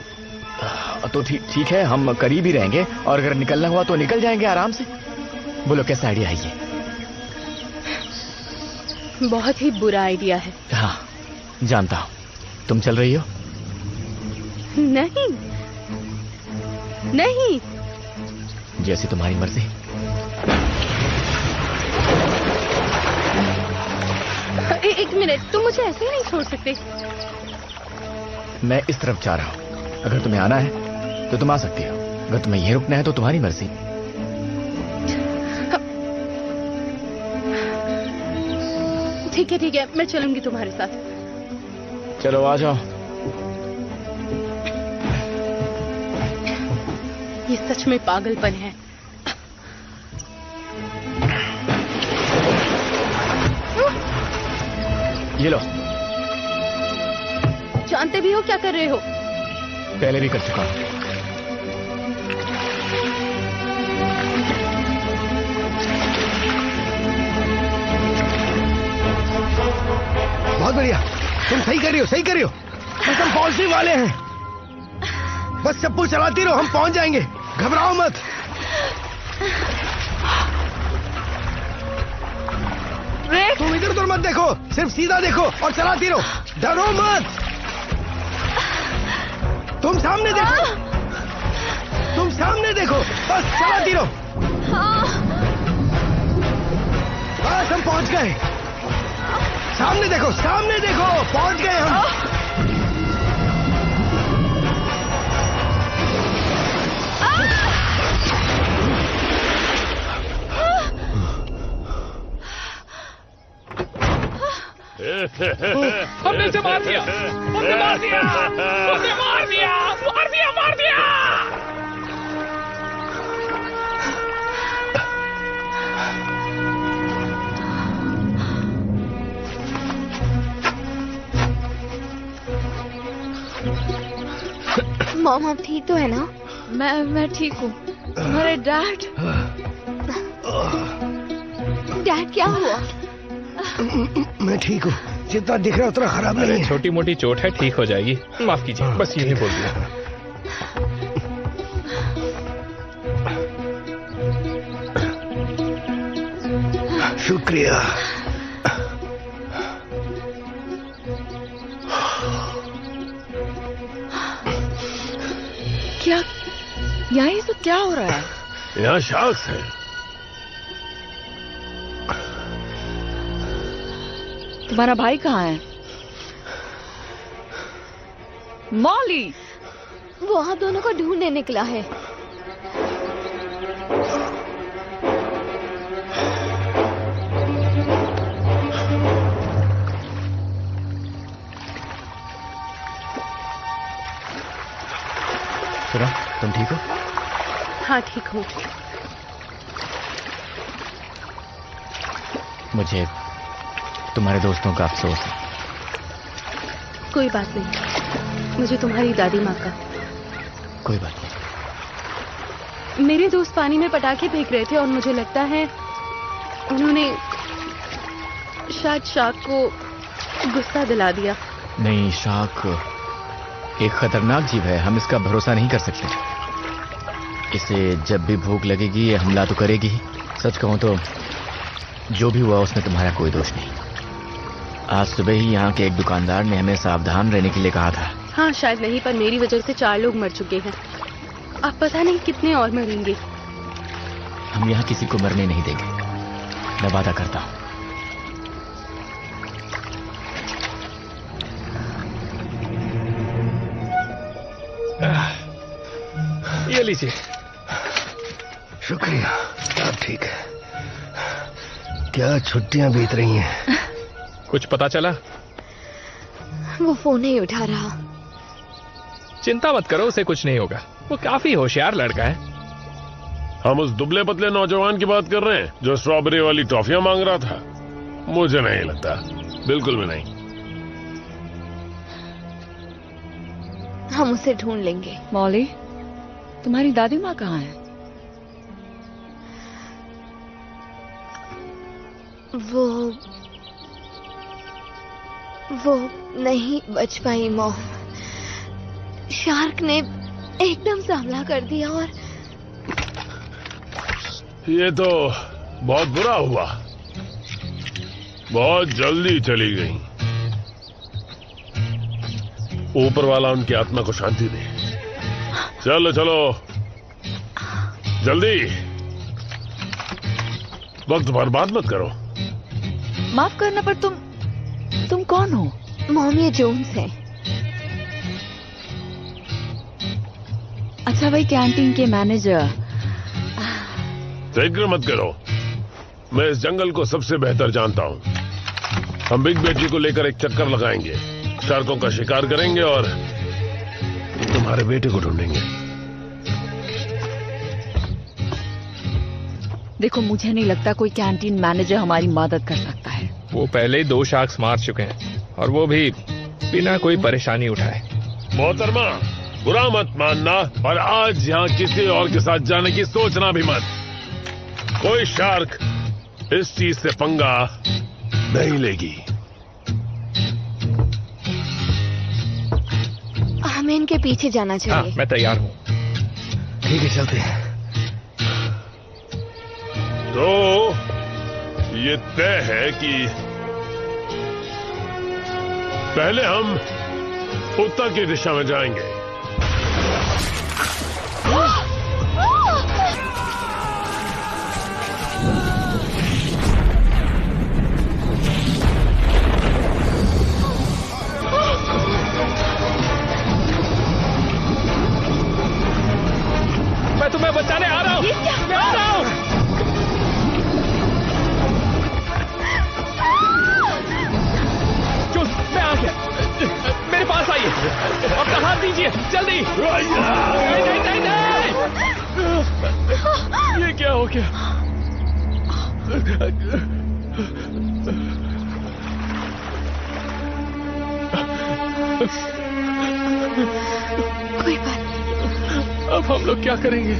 तो ठीक है, हम करीब ही रहेंगे और अगर निकलना हुआ तो निकल जाएंगे आराम से। बोलो कैसा आइडिया है ये? बहुत ही बुरा आइडिया है। हाँ, जानता हूँ। तुम चल रही हो? नहीं नहीं। जैसी तुम्हारी मर्जी। एक मिनट, तुम मुझे ऐसे ही नहीं छोड़ सकते। मैं इस तरफ जा रहा हूँ, अगर तुम्हें आना है तो तुम आ सकती हो, अगर तुम्हें यहीं रुकना है तो तुम्हारी मर्जी। ठीक है, मैं चलूंगी तुम्हारे साथ। चलो आ जाओ। ये सच में पागलपन है। ये लो। जानते भी हो क्या कर रहे हो? पहले भी कर चुका हूँ। बहुत बढ़िया, तुम सही कर रही हो। बस हम पहुंचने वाले हैं। बस चप्पू चलाती रहो, हम पहुंच जाएंगे। घबराओ मत। तुम इधर उधर मत देखो, सिर्फ सीधा देखो और चलाती रहो। डरो मत। तुम सामने देखो, बस चलाती रहो। बस हम पहुंच गए। सामने देखो, पहुंच गए हम। हमने इसे मार दिया। मॉम, आप ठीक तो है ना? मैं ठीक हूँ। तुम्हारे डैड? डैड क्या हुआ? मैं ठीक हूँ, जितना दिख रहा उतना खराब नहीं है। छोटी मोटी चोट है, ठीक हो जाएगी। माफ कीजिए, बस यही बोल दिया। शुक्रिया। क्या यहाँ ये सब क्या हो रहा है? यहाँ शार्क्स है। तुम्हारा भाई कहाँ है? मॉली, वो आप दोनों को ढूंढने निकला है। सुनो, तुम ठीक हो? हाँ ठीक हूँ। मुझे तुम्हारे दोस्तों का अफसोस है। कोई बात नहीं, मुझे तुम्हारी दादी माँ का। कोई बात नहीं। मेरे दोस्त पानी में पटाखे फेंक रहे थे और मुझे लगता है उन्होंने शायद शार्क को गुस्सा दिला दिया। नहीं, शार्क एक खतरनाक जीव है, हम इसका भरोसा नहीं कर सकते। इसे जब भी भूख लगेगी ये हमला तो करेगी ही। सच कहूं तो जो भी हुआ उसमें तुम्हारा कोई दोष नहीं। आज सुबह ही यहाँ के एक दुकानदार ने हमें सावधान रहने के लिए कहा था। हाँ शायद नहीं, पर मेरी वजह से 4 लोग मर चुके हैं। अब पता नहीं कितने और मरेंगे। हम यहाँ किसी को मरने नहीं देंगे, मैं वादा करता हूँ। ये लीजिए। शुक्रिया, अब ठीक है। क्या छुट्टियां बीत रही हैं? कुछ पता चला? वो फोन नहीं उठा रहा। चिंता मत करो, उसे कुछ नहीं होगा। वो काफी होशियार लड़का है। हम उस दुबले पतले नौजवान की बात कर रहे हैं जो स्ट्रॉबेरी वाली टॉफियां मांग रहा था? मुझे नहीं लगता, बिल्कुल भी नहीं। हम उसे ढूंढ लेंगे। मौली, तुम्हारी दादी माँ कहाँ है? वो नहीं बच पाई मॉम। शार्क ने एकदम से हमला कर दिया और ये तो बहुत बुरा हुआ। बहुत जल्दी चली गई। ऊपर वाला उनकी आत्मा को शांति दे। चलो चलो जल्दी, वक्त बर्बाद मत करो। माफ करना, पर तुम कौन हो? मॉम, ये जोन्स है। अच्छा, वही कैंटीन के मैनेजर। फिक्र मत करो, मैं इस जंगल को सबसे बेहतर जानता हूँ। हम बिग बेटी को लेकर एक चक्कर लगाएंगे, शार्कों का शिकार करेंगे और तुम्हारे बेटे को ढूंढेंगे। देखो, मुझे नहीं लगता कोई कैंटीन मैनेजर हमारी मदद कर सकता है। वो पहले ही 2 शार्क्स मार चुके हैं और वो भी बिना कोई परेशानी उठाए। मोहतरमा, बुरा मत मानना और आज यहाँ किसी और के साथ जाने की सोचना भी मत। कोई शार्क इस चीज से पंगा नहीं लेगी। हमें इनके पीछे जाना चाहिए। हाँ, मैं तैयार हूँ। ठीक है, चलते हैं। तो ये तय है कि पहले हम उत्तर की दिशा में जाएंगे। मैं तुम्हें बचाने आ रहा हूँ। मैं आ रहा हूँ। मैं आ गया, मेरे पास आइए, अपना हाथ दीजिए जल्दी। नहीं नहीं नहीं नहीं, ये क्या हो गया? कोई बात नहीं। अब हम लोग क्या करेंगे?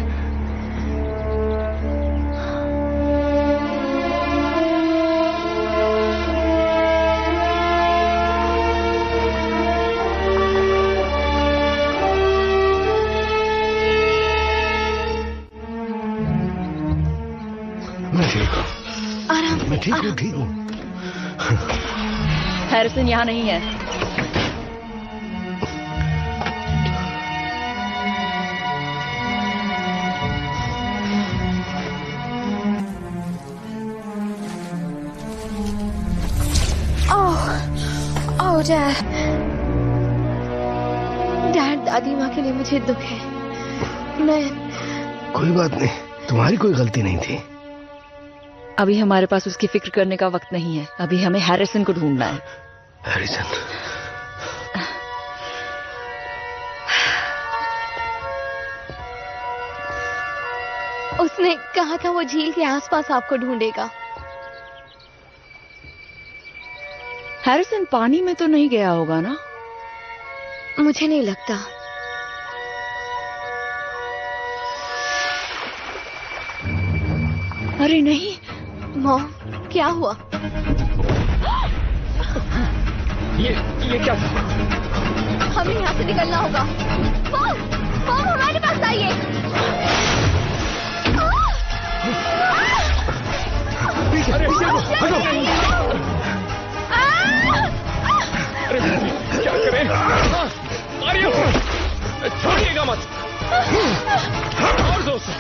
मैं ठीक हूँ, ठीक हूँ। हैरिसन यहाँ नहीं है। ओह डैड, दादी माँ के लिए मुझे दुख है। मैं कोई बात नहीं, तुम्हारी कोई गलती नहीं थी। अभी हमारे पास उसकी फिक्र करने का वक्त नहीं है। अभी हमें हैरिसन को ढूंढना है। हैरिसन? उसने कहा था वो झील के आसपास आपको ढूंढेगा। हैरिसन पानी में तो नहीं गया होगा ना? मुझे नहीं लगता। अरे नहीं। मॉम, क्या हुआ? ये क्या था? हमें यहाँ से निकलना होगा। मॉम, मॉम हमारे पास आइए। पीछे, हटो। अरे क्या करें? अरे छोड़िएगा मत। और जोर से।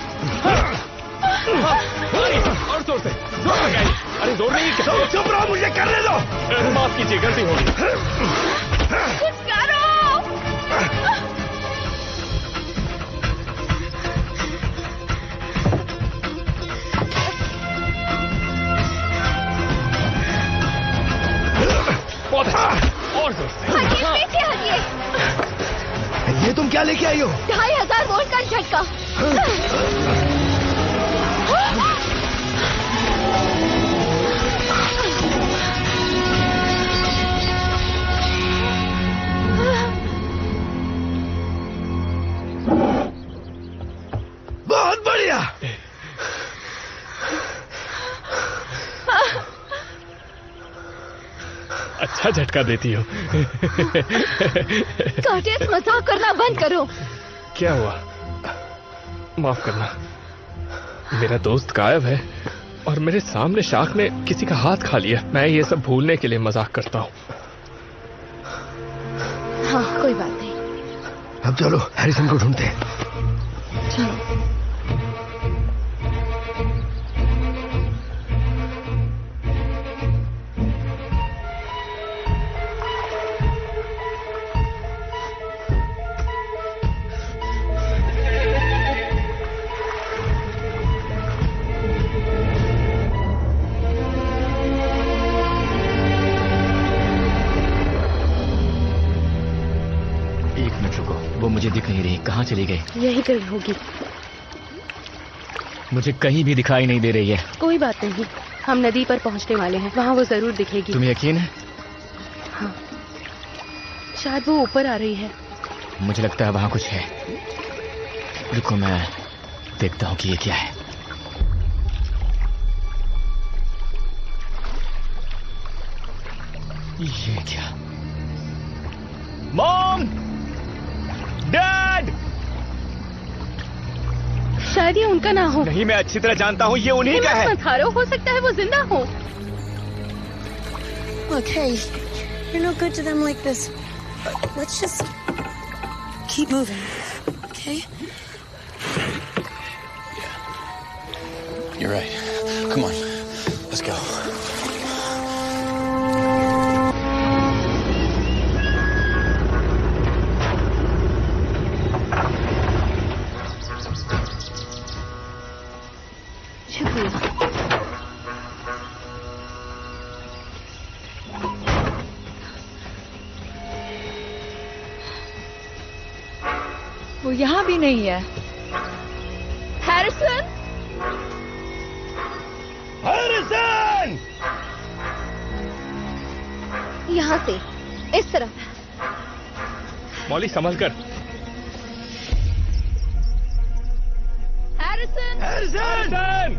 और जोर से। जोर लगाइए। अरे जोर नहीं, चुप रहो, मुझे करने दो। माफ कीजिए, गलती हो गई। कुछ करो। बहुत अच्छा। और जोर से। पीछे हटिए। ये तुम क्या लेके आई हो? 2500 वोल्ट का झटका। बहुत बढ़िया। अच्छा झटका देती हो। कर्टिस, मजाक करना बंद करो। क्या हुआ? माफ करना, मेरा दोस्त गायब है और मेरे सामने शार्क ने किसी का हाथ खा लिया। मैं ये सब भूलने के लिए मजाक करता हूँ। हाँ, कोई बात नहीं। अब चलो हैरिसन को ढूंढते हैं। चलो। वो मुझे दिख नहीं रही, कहाँ चली गई? यही कहीं होगी। मुझे कहीं भी दिखाई नहीं दे रही है। कोई बात नहीं, हम नदी पर पहुंचने वाले हैं, वहाँ वो जरूर दिखेगी। तुम्हें यकीन है? हाँ, शायद वो ऊपर आ रही है। मुझे लगता है वहाँ कुछ है। रुको, मैं देखता हूँ कि ये क्या है। ये क्या? मॉम! डैड! शायद ये उनका ना हो। नहीं, मैं अच्छी तरह जानता हूँ ये उन्हीं का है। मत हारो, हो सकता है वो जिंदा हो। Look, hey, you're no good to them like this. Let's just keep moving, okay? You're right. Come on, let's go. वो यहाँ भी नहीं है। हैरिसन! हैरिसन! यहाँ से, इस तरफ। मौली संभल कर। हैरिसन! हैरिसन!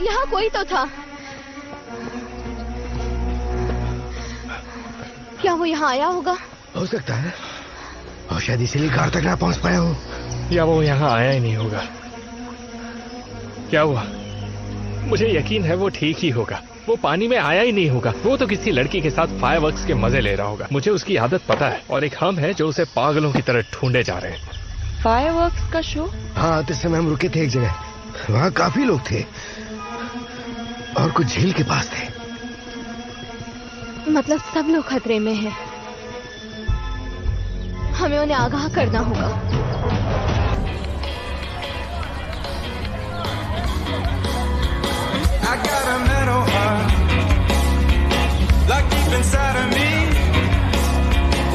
यहाँ कोई तो था। क्या वो यहाँ आया होगा? हो सकता है, और शायद इसीलिए कार तक ना पहुंच पाया हूँ। या वो यहाँ आया ही नहीं होगा। क्या हुआ? मुझे यकीन है वो ठीक ही होगा। वो पानी में आया ही नहीं होगा। वो तो किसी लड़की के साथ फायरवर्क्स के मजे ले रहा होगा। मुझे उसकी आदत पता है, और एक हम है जो उसे पागलों की तरह ढूंढे जा रहे हैं। फायरवर्क्स का शो? हाँ, इस समय हम रुके थे एक जगह। वहाँ काफी लोग थे और कुछ झील के पास थे। मतलब सब लोग खतरे में हैं। हमें उन्हें आगाह करना होगा। I got a metal heart, like deep inside of me.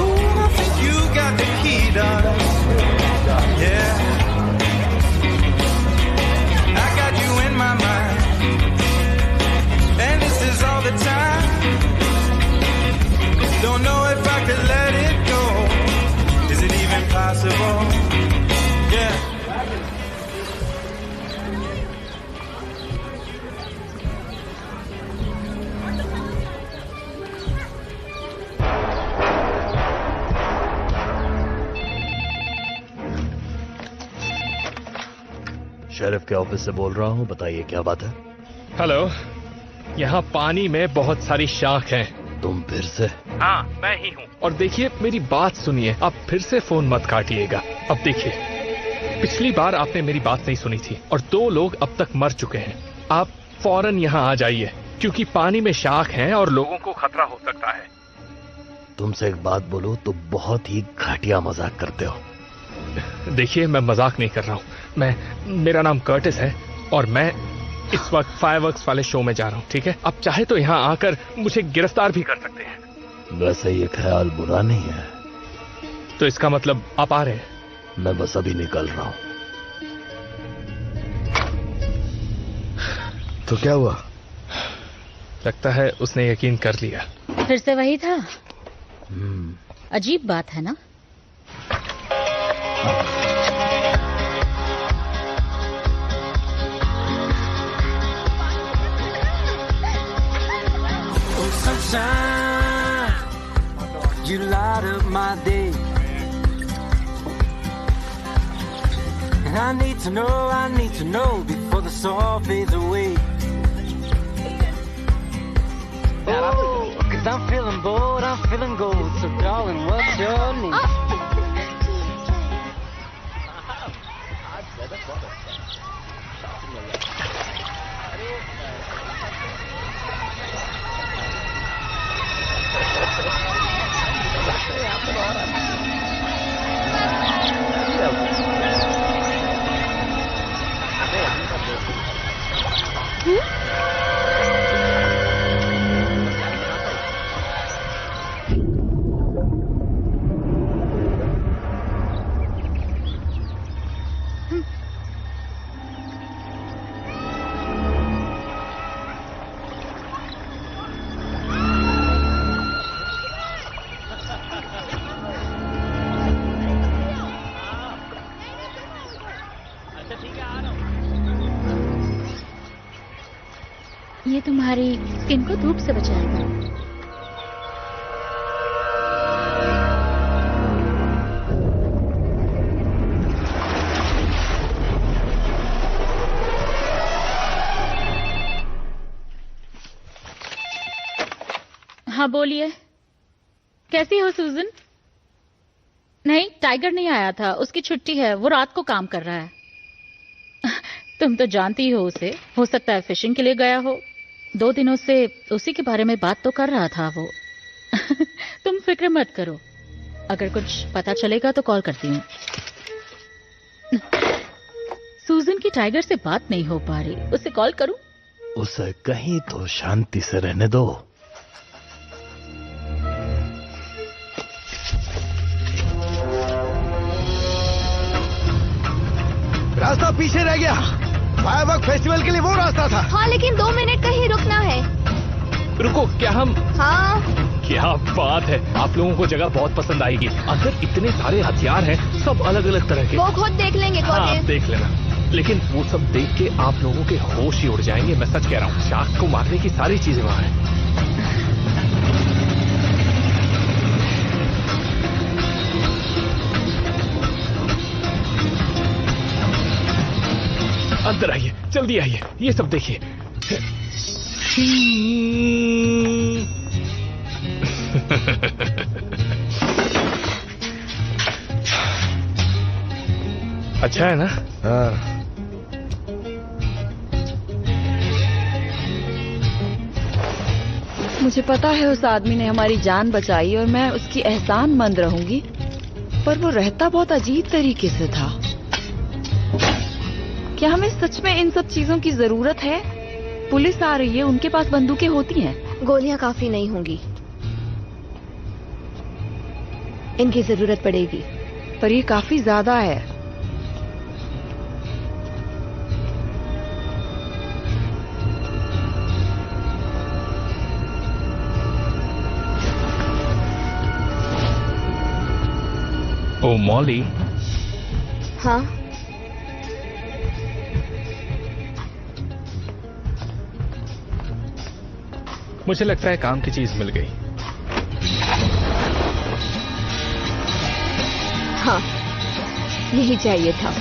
Ooh, I think you got the key, darling. Yeah, I got you in my mind, and this is all the time. Don't know if I could let it go. Is it even possible? Yeah. Sheriff के ऑफिस से बोल रहा हूँ, बताइए क्या बात है। हेलो, यहाँ पानी में बहुत सारी शाख हैं। तुम फिर से? हाँ, मैं ही हूँ। और देखिए, मेरी बात सुनिए, आप फिर से फोन मत काटिएगा। अब देखिए, पिछली बार आपने मेरी बात नहीं सुनी थी और 2 लोग अब तक मर चुके हैं। आप फौरन यहाँ आ जाइए, क्योंकि पानी में शाख हैं और लोगों को खतरा हो सकता है। तुमसे एक बात बोलूं तो बहुत ही घटिया मजाक करते हो। देखिए, मैं मजाक नहीं कर रहा हूँ। मेरा नाम कर्टिस है और मैं इस वक्त फायरवर्क्स वाले शो में जा रहा हूँ, ठीक है? आप चाहे तो यहाँ आकर मुझे गिरफ्तार भी कर सकते हैं। वैसे ये ख्याल बुरा नहीं है। तो इसका मतलब आप आ रहे हैं? मैं बस अभी निकल रहा हूँ। तो क्या हुआ? लगता है उसने यकीन कर लिया। फिर से वही था। अजीब बात है ना? Sunshine, you light up my day, and I need to know before the sun fades away. Oh, 'cause I'm feeling bored, I'm feeling gold, so darling, what's your name? ये तुम्हारी स्किन को धूप से बचाएगा। हाँ बोलिए, कैसी हो सूजन? नहीं, टाइगर नहीं आया था, उसकी छुट्टी है, वो रात को काम कर रहा है। तुम तो जानती हो उसे, हो सकता है फिशिंग के लिए गया हो। 2 दिनों से उसी के बारे में बात तो कर रहा था वो। तुम फिक्र मत करो, अगर कुछ पता चलेगा तो कॉल करती हूँ। सूजन की टाइगर से बात नहीं हो पा रही, उसे कॉल करूं? उसे कहीं तो शांति से रहने दो। रास्ता पीछे रह गया। फायरवर्क फेस्टिवल के लिए वो रास्ता था। हाँ, लेकिन 2 मिनट कहीं रुकना है। रुको, क्या हम? हाँ। क्या बात है, आप लोगों को जगह बहुत पसंद आएगी। अंदर इतने सारे हथियार हैं, सब अलग अलग तरह के। वो खुद देख लेंगे। हाँ, आप देख लेना, लेकिन वो सब देख के आप लोगों के होश ही उड़ जाएंगे। मैं सच कह रहा हूँ, शार्क को मारने की सारी चीजें वहाँ हैं। अंदर आइए, जल्दी आइए, ये सब देखिए। अच्छा है ना? हाँ। मुझे पता है उस आदमी ने हमारी जान बचाई और मैं उसकी एहसानमंद रहूंगी। पर वो रहता बहुत अजीब तरीके से था। क्या हमें सच में इन सब चीजों की जरूरत है? पुलिस आ रही है, उनके पास बंदूकें होती हैं। गोलियां काफी नहीं होंगी, इनकी जरूरत पड़ेगी। पर ये काफी ज्यादा है। ओ मॉली। हाँ, मुझे लगता है काम की चीज मिल गई। हाँ, यही चाहिए था।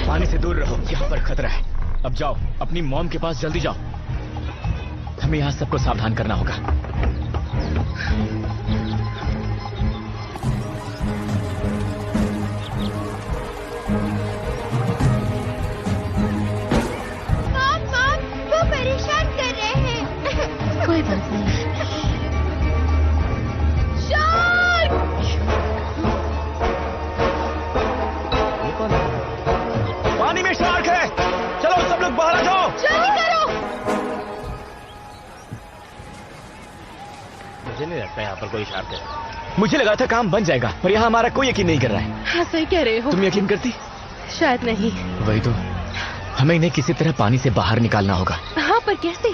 पानी से दूर रहो, यहाँ पर खतरा है। अब जाओ, अपनी मॉम के पास जल्दी जाओ। हमें यहाँ सबको सावधान करना होगा। मॉम, वो परेशान कर रहे हैं। कोई बात नहीं। पानी में शार्क है। चलो सब लोग बाहर आ जाओ। जल्दी करो। मुझे नहीं लगता यहाँ पर कोई शार्क है। मुझे लगा था काम बन जाएगा, पर यहाँ हमारा कोई यकीन नहीं कर रहा है। हाँ, सही कह रहे हो। तुम यकीन करती? शायद नहीं। वही तो, हमें इन्हें किसी तरह पानी से बाहर निकालना होगा। हाँ, पर कैसे?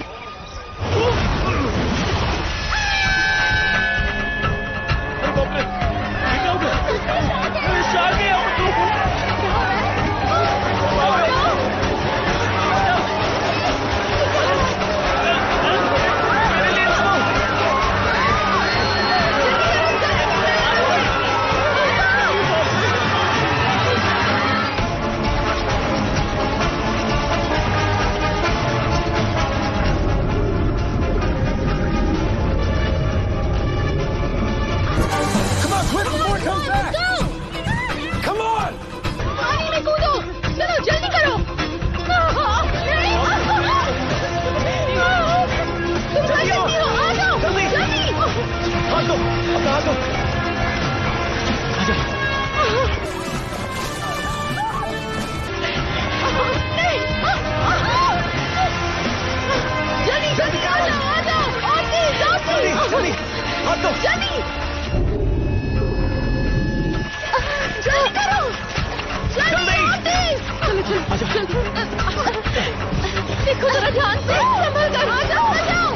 देखो जरा ध्यान से, संभल कर। आ जाओ, आ जाओ।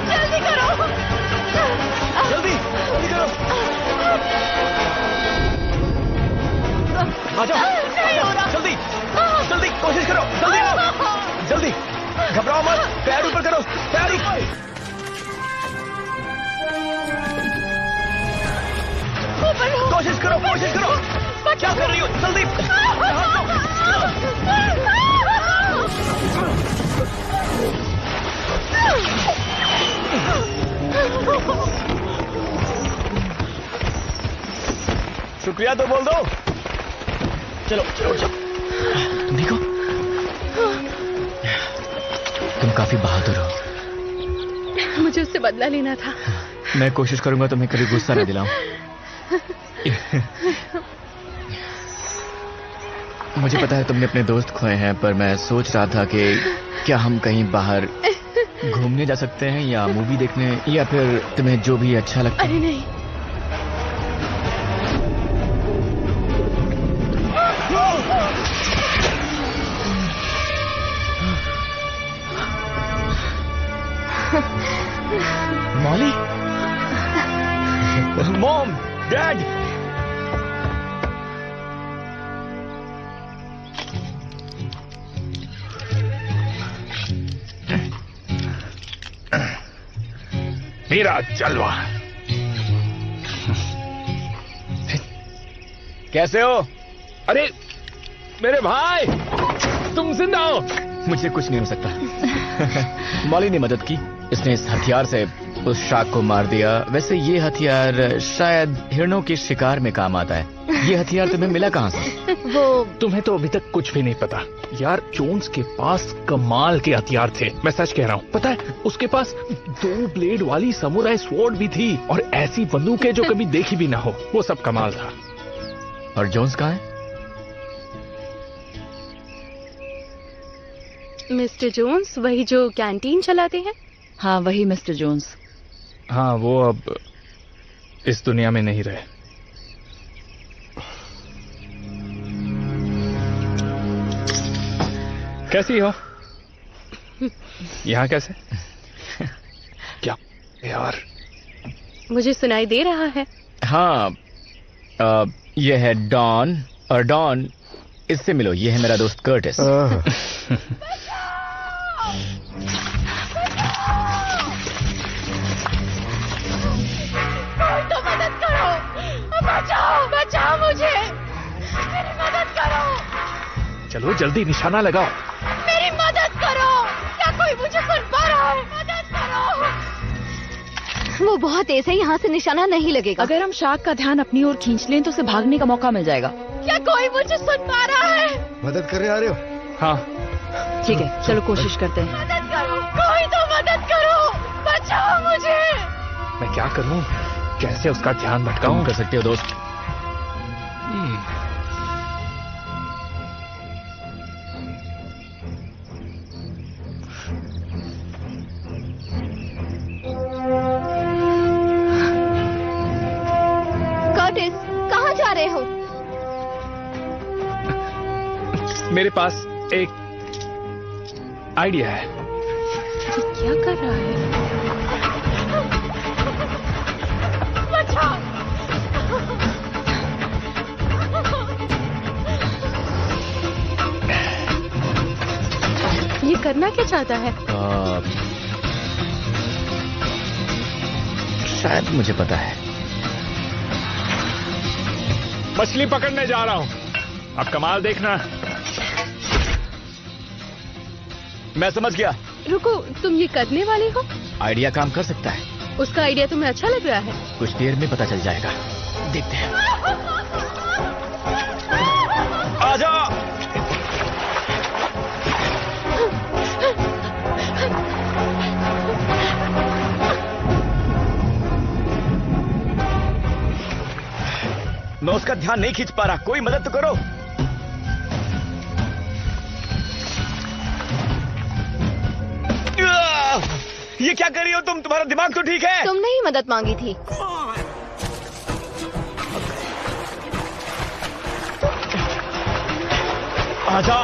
जल्दी करो, जल्दी करो। आ जाओ, नहीं हो रहा। जल्दी जल्दी कोशिश करो। जल्दी आओ, जल्दी। घबराओ मत, पैर ऊपर करो। तैयारी। कोशिश करो, कोशिश करो। क्या कर रही हो? जल्दी। शुक्रिया तो बोल दो। चलो चलो चलो। तुम देखो, तुम काफी बहादुर हो। मुझे उससे बदला लेना था। मैं कोशिश करूंगा तुम्हें कभी गुस्सा न दिलाऊं। मुझे पता है तुमने अपने दोस्त खोए हैं, पर मैं सोच रहा था कि क्या हम कहीं बाहर घूमने जा सकते हैं या मूवी देखने, या फिर तुम्हें जो भी अच्छा लगता है। अरे नहीं, मॉली, मॉम, डैड, मेरा जलवा। कैसे हो? अरे मेरे भाई, तुम जिंदा हो? मुझे कुछ नहीं हो सकता। मॉली ने मदद की, इसने इस हथियार से उस शार्क को मार दिया। वैसे ये हथियार शायद हिरणों के शिकार में काम आता है। ये हथियार तुम्हें मिला कहाँ से? वो तुम्हें तो अभी तक कुछ भी नहीं पता यार। जोन्स के पास कमाल के हथियार थे, मैं सच कह रहा हूँ। पता है उसके पास 2 ब्लेड वाली समुराई स्वॉर्ड भी थी, और ऐसी बंदूकें जो कभी देखी भी ना हो। वो सब कमाल था। और जोन्स कहाँ है? मिस्टर जोन्स, वही जो कैंटीन चलाते हैं? हाँ, वही मिस्टर जोन्स। हाँ, वो अब इस दुनिया में नहीं रहे। कैसी हो? यहाँ कैसे? क्या यार? मुझे सुनाई दे रहा है। हाँ, ये है डॉन, और डॉन, इससे मिलो, ये है मेरा दोस्त कर्टिस। तो मदद करो, बचाओ, बचाओ मुझे, मेरी मदद करो। चलो जल्दी निशाना लगाओ। मेरी मदद करो, क्या कोई मुझे सुन पा रहा है? मदद करो। वो बहुत तेज है, यहाँ से निशाना नहीं लगेगा। अगर हम शार्क का ध्यान अपनी ओर खींच लें तो उसे भागने का मौका मिल जाएगा। क्या कोई मुझे सुन पा रहा है? मदद करने आ रहे हो? हाँ। ठीक है, चलो कोशिश करते हैं। मदद करो, कोई तो मदद करो, बचाओ मुझे। मैं क्या करूं? कैसे उसका ध्यान भटकाऊं? कर सकते हो दोस्त। कर्टिस, कहाँ जा रहे हो? मेरे पास एक आइडिया है। क्या कर रहा है? बचाओ। ये करना क्या चाहता है? शायद मुझे पता है। मछली पकड़ने जा रहा हूं, अब कमाल देखना। मैं समझ गया। रुको, तुम ये करने वाले हो? आइडिया काम कर सकता है। उसका आइडिया तुम्हें अच्छा लग रहा है? कुछ देर में पता चल जाएगा, देखते हैं। आजा। मैं उसका ध्यान नहीं खींच पा रहा, कोई मदद तो करो। ये क्या कर रही हो तुम? तुम्हारा दिमाग तो ठीक है? तुमने ही मदद मांगी थी। आजा,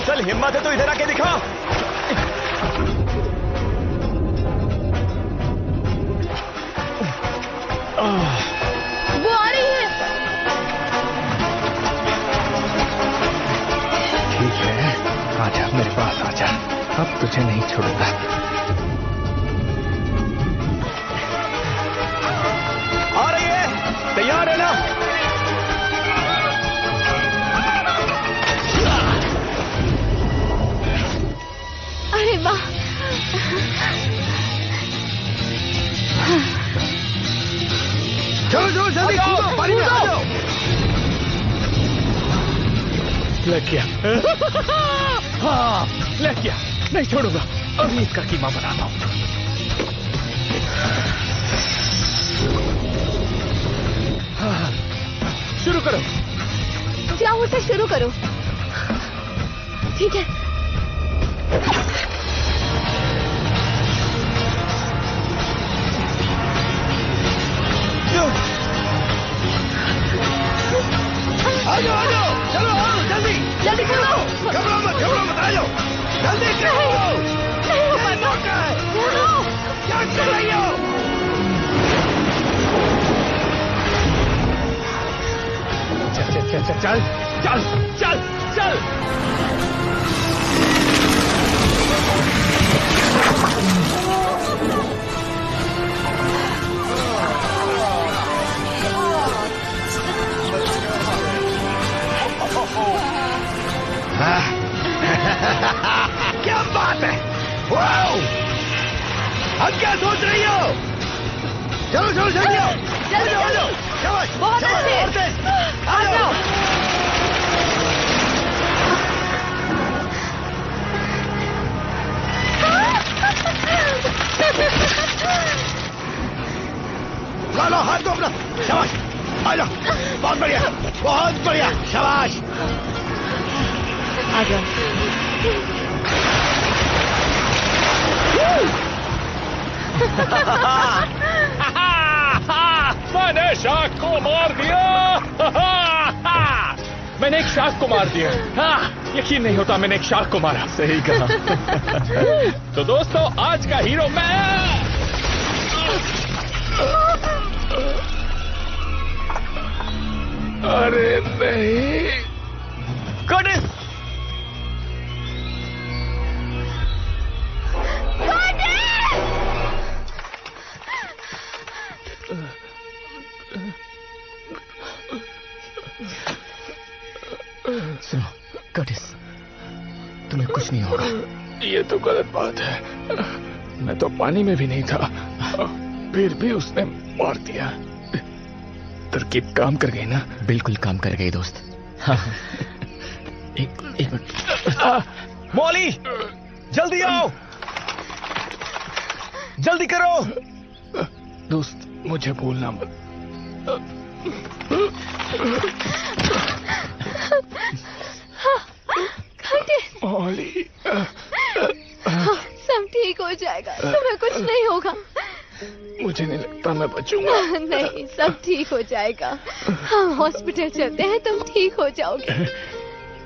चल, हिम्मत है तो इधर आके दिखा। वो आ रही है। ठीक है, आजा मेरे पास आजा, अब तुझे नहीं छोड़ूंगा। आ रही है, तैयार है ना? अरे वाह, चलो चलो जल्दी कूदो, पानी में आ जाओ। लग गया। हाँ, लग गया, नहीं छोड़ूंगा। अभी इसका कीमा बनाता हूँ। हाँ, शुरू करो। जाओ उसे शुरू करो। ठीक है। आ जाओ चलो आओ जल्दी जल्दी करो। घबराओ मत आ जाओ जल्दी करो। नहीं हो पाता। क्या कर रही हो? चल। क्या बात है? वाओ! अब क्या सोच रही हो? चलो जल्दी आओ। जल्दी आ जाओ शाबाश बहुत अच्छे। आ जाओ। लो हाथ दो अपना। शाबाश आ जाओ। बहुत बढ़िया शाबाश। आ जाओ। मैंने शार्क को मार दिया। मैंने एक शार्क को मार दिया। यकीन नहीं होता मैंने एक शार्क को मारा। सही कहा। तो दोस्तों आज का हीरो मैं। अरे नहीं। कर्टिस! सुनो कर्टिस, तुम्हें कुछ नहीं होगा। ये तो गलत बात है। मैं तो पानी में भी नहीं था, फिर भी उसने मार दिया। तरकीब काम कर गई ना? बिल्कुल काम कर गई दोस्त। हाँ। एक मिनट। मॉली जल्दी आओ, जल्दी करो। दोस्त मुझे भूलना मत। मॉली सब ठीक हो जाएगा, तुम्हें कुछ नहीं होगा। मुझे नहीं लगता मैं बचूंगा। नहीं सब ठीक हो जाएगा। हम हॉस्पिटल चलते हैं, तुम ठीक हो जाओगे।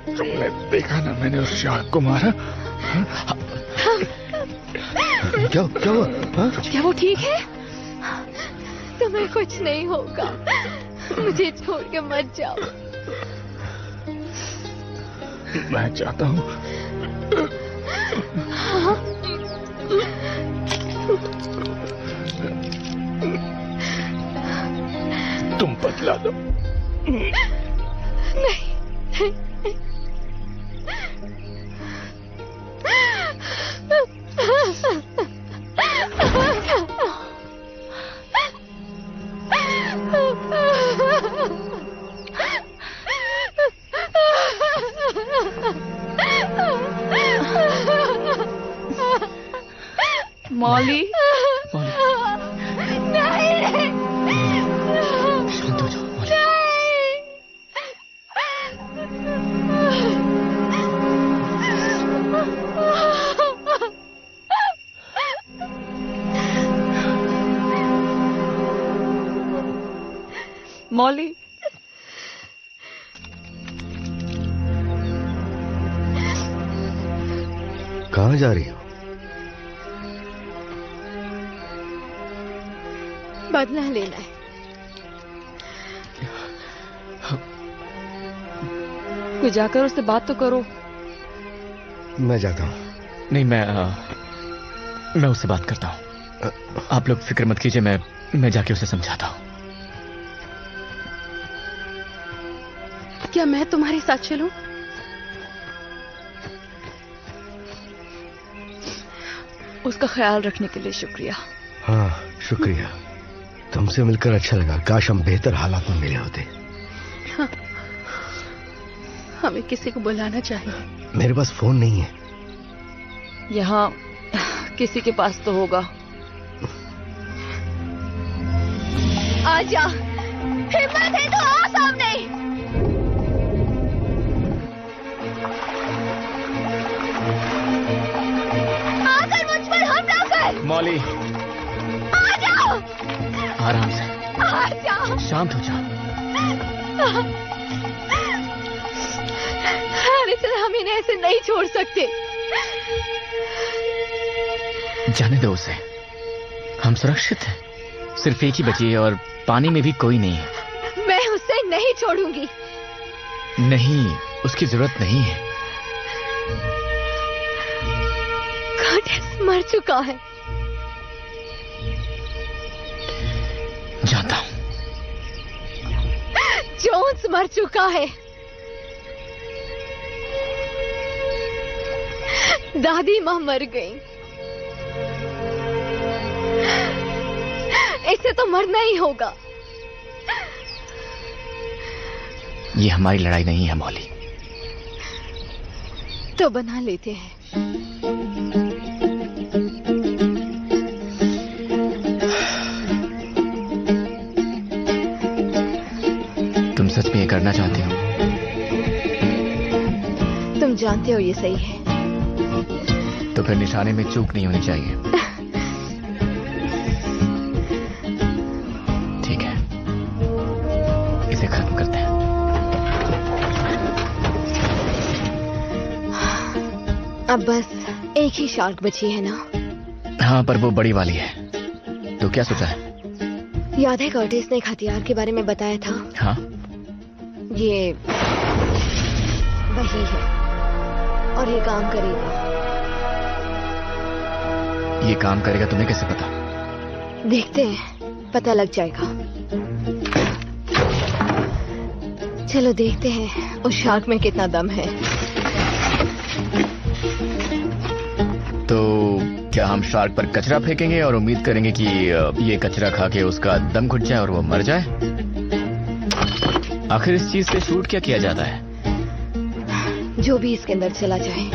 तुमने देखा ना मैंने उस शार्क को मारा। क्या हुआ? क्या वो ठीक है? तुम्हें कुछ नहीं होगा, मुझे छोड़ के मत जाओ। मैं चाहता हूँ तुम बदला दो। नहीं। मॉली शांत हो जाओ मॉली। मॉली कहाँ जा रही हो? बदला लेना है। कोई जाकर उससे बात तो करो। मैं जाता हूँ। नहीं मैं उससे बात करता हूँ। आप लोग फिक्र मत कीजिए, मैं जाके उसे समझाता हूँ। क्या मैं तुम्हारे साथ चलूं? उसका ख्याल रखने के लिए शुक्रिया। हाँ शुक्रिया, तुमसे मिलकर अच्छा लगा। काश हम बेहतर हालात में मिले होते। हाँ, हमें किसी को बुलाना चाहिए। मेरे पास फोन नहीं है। यहाँ किसी के पास तो होगा। आजा, हिम्मत है तो आ सामने। आकर मुझ पर हमला कर। मॉली, आ जाओ। आराम से, आ जाओ। शांत हो जा। हैरिसन, हम इन्हें ऐसे नहीं छोड़ सकते। जाने दो उसे, हम सुरक्षित हैं। सिर्फ एक ही बची है और पानी में भी कोई नहीं है। मैं उसे नहीं छोड़ूंगी। नहीं, उसकी जरूरत नहीं है। कर्टिस मर चुका है। जानता हूं। जोन्स मर चुका है। दादी मां मर गई। इसे तो मरना ही होगा। ये हमारी लड़ाई नहीं है मॉली। तो बना लेते हैं। तुम सच में ये करना चाहते हो? तुम जानते हो ये सही है। तो फिर निशाने में चूक नहीं होनी चाहिए। ठीक है, इसे खत्म करते हैं। अब बस एक ही शार्क बची है ना? हाँ, पर वो बड़ी वाली है। तो क्या सोचा है? याद है कर्टिस ने एक हथियार के बारे में बताया था? हाँ, ये वही है और ये काम करेगा। ये काम करेगा तुम्हें कैसे पता? देखते हैं, पता लग जाएगा। चलो देखते हैं उस शार्क में कितना दम है। तो क्या हम शार्क पर कचरा फेंकेंगे और उम्मीद करेंगे कि ये कचरा खा के उसका दम घुट जाए और वो मर जाए? आखिर इस चीज से शूट क्या किया जाता है? जो भी इसके अंदर चला जाए।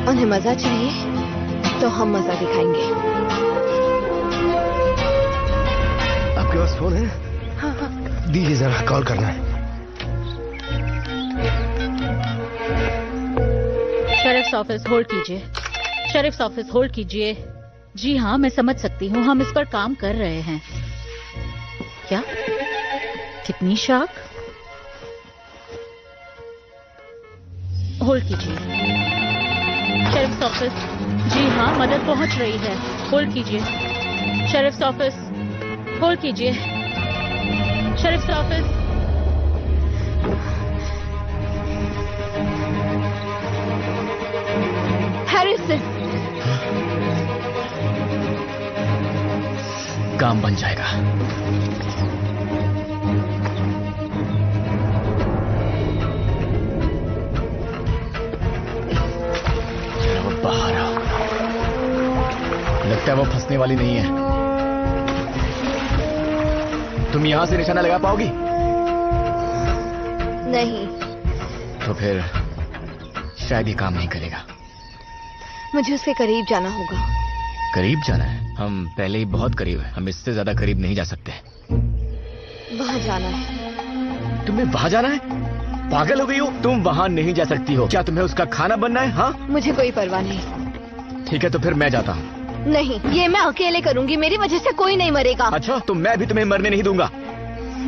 उन्हें मजा चाहिए तो हम मजा दिखाएंगे। आपके पास फोन है? हाँ हाँ। दीजिए जरा, कॉल करना है। शेरिफ्स ऑफिस होल्ड कीजिए। शेरिफ्स ऑफिस होल्ड कीजिए। जी हाँ, मैं समझ सकती हूँ, हम इस पर काम कर रहे हैं। क्या? कितनी शार्क? होल्ड कीजिए। शेरिफ्स ऑफिस, जी हाँ, मदद पहुंच रही है। होल्ड कीजिए। शेरिफ्स ऑफिस, होल्ड कीजिए। शेरिफ्स ऑफिस। हैरिसन, काम बन जाएगा। चलो वो बाहर आओ। लगता है वो फंसने वाली नहीं है। तुम यहां से निशाना लगा पाओगी? नहीं। तो फिर शायद ये काम नहीं करेगा। मुझे उसके करीब जाना होगा। करीब जाना है? हम पहले ही बहुत करीब हैं। हम इससे ज्यादा करीब नहीं जा सकते। वहां जाना है। तुम्हें वहां जाना है? पागल हो गई हो? तुम वहां नहीं जा सकती हो। क्या तुम्हें उसका खाना बनना है? हाँ, मुझे कोई परवाह नहीं। ठीक है, तो फिर मैं जाता हूँ। नहीं, ये मैं अकेले करूंगी। मेरी वजह से कोई नहीं मरेगा। अच्छा, तो मैं भी तुम्हें मरने नहीं दूंगा।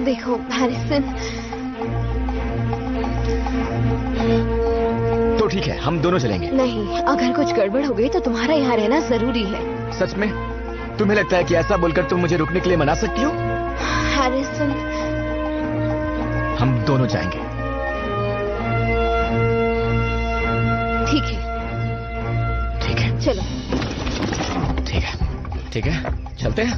देखो हैरिसन, तो ठीक है, हम दोनों चलेंगे। नहीं, अगर कुछ गड़बड़ हो गई तो तुम्हारा यहाँ रहना जरूरी है। सच में? तुम्हें लगता है कि ऐसा बोलकर तुम मुझे रुकने के लिए मना सकती हो? हैरिसन, हम दोनों जाएंगे। ठीक है। ठीक है, चलो। ठीक है, ठीक है, चलते हैं।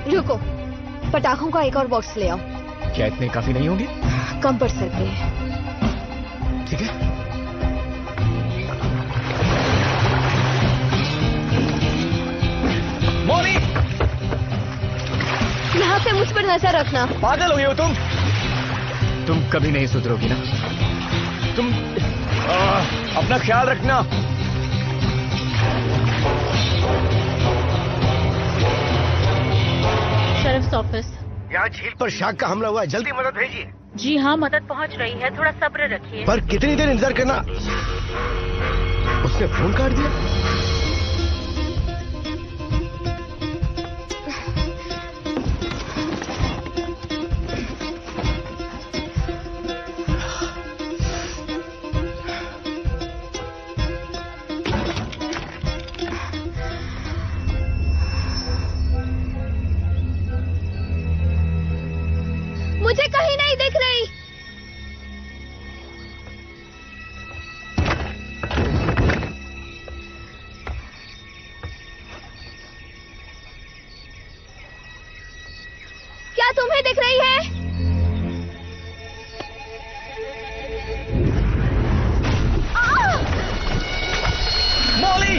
रुको, पटाखों का एक और बॉक्स ले आओ। क्या इतने काफी नहीं होंगे? कम पड़ सकते हैं। ठीक है। मॉली! से मुझ पर नजर रखना। पागल हो गई हो तुम कभी नहीं सुधरोगी ना। तुम अपना ख्याल रखना। शेरिफ्स ऑफिस। यहाँ झील पर शार्क का हमला हुआ है, जल्दी मदद भेजिए। जी हाँ, मदद पहुँच रही है, थोड़ा सब्र रखिए। पर कितनी देर इंतजार करना? उसने फोन काट दिया। मुझे कहीं नहीं दिख रही। क्या तुम्हें दिख रही है? मॉली!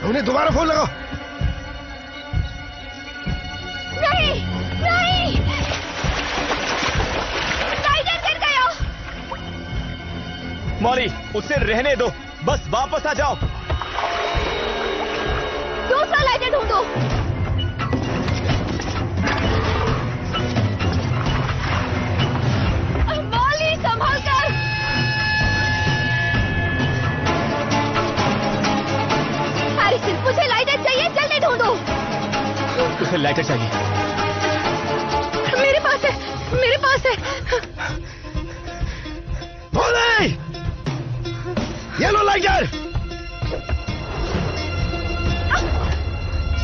उन्हें दोबारा फोन लगाओ। नहीं, नहीं! टाइगर गिर गया। मॉली, उसे रहने दो, बस वापस आ जाओ। दूसरा लाइटर ढूंढो। मॉली, संभल कर। हैरिसन, मुझे लाइटर चाहिए, जल्दी ढूंढो। उसे लाइटर चाहिए। मेरे पास है, मेरे पास है। मॉली! Yellow lighter.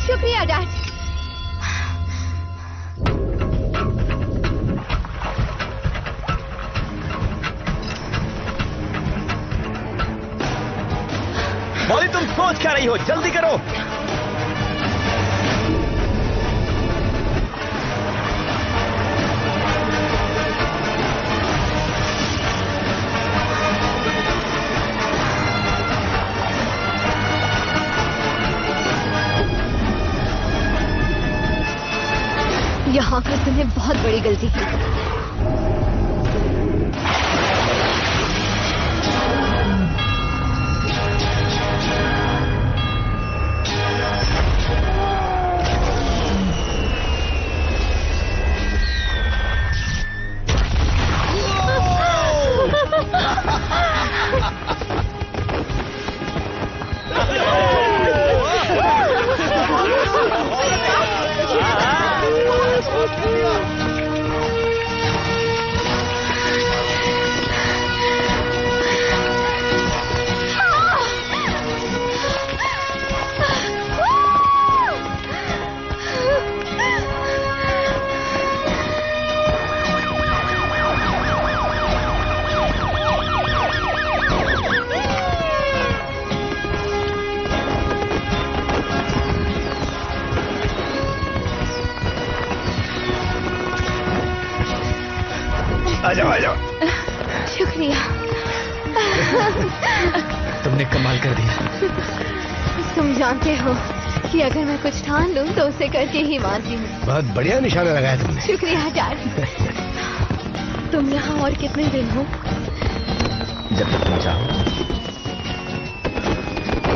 शुक्रिया डैड। मॉली, तुम सोच क्या रही हो? जल्दी करो। यहाँ पर तुमने बहुत बड़ी गलती की। आ जाओ। शुक्रिया। तुमने कमाल कर दिया। तुम जानते हो कि अगर मैं कुछ ठान लूं तो उसे करके ही मानती हूँ। बहुत बढ़िया निशाना लगाया तुमने। शुक्रिया डैड। तुम यहाँ और कितने दिन हो? जब तक तुम चाहो।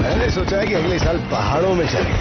मैंने सोचा है कि अगले साल पहाड़ों में चले।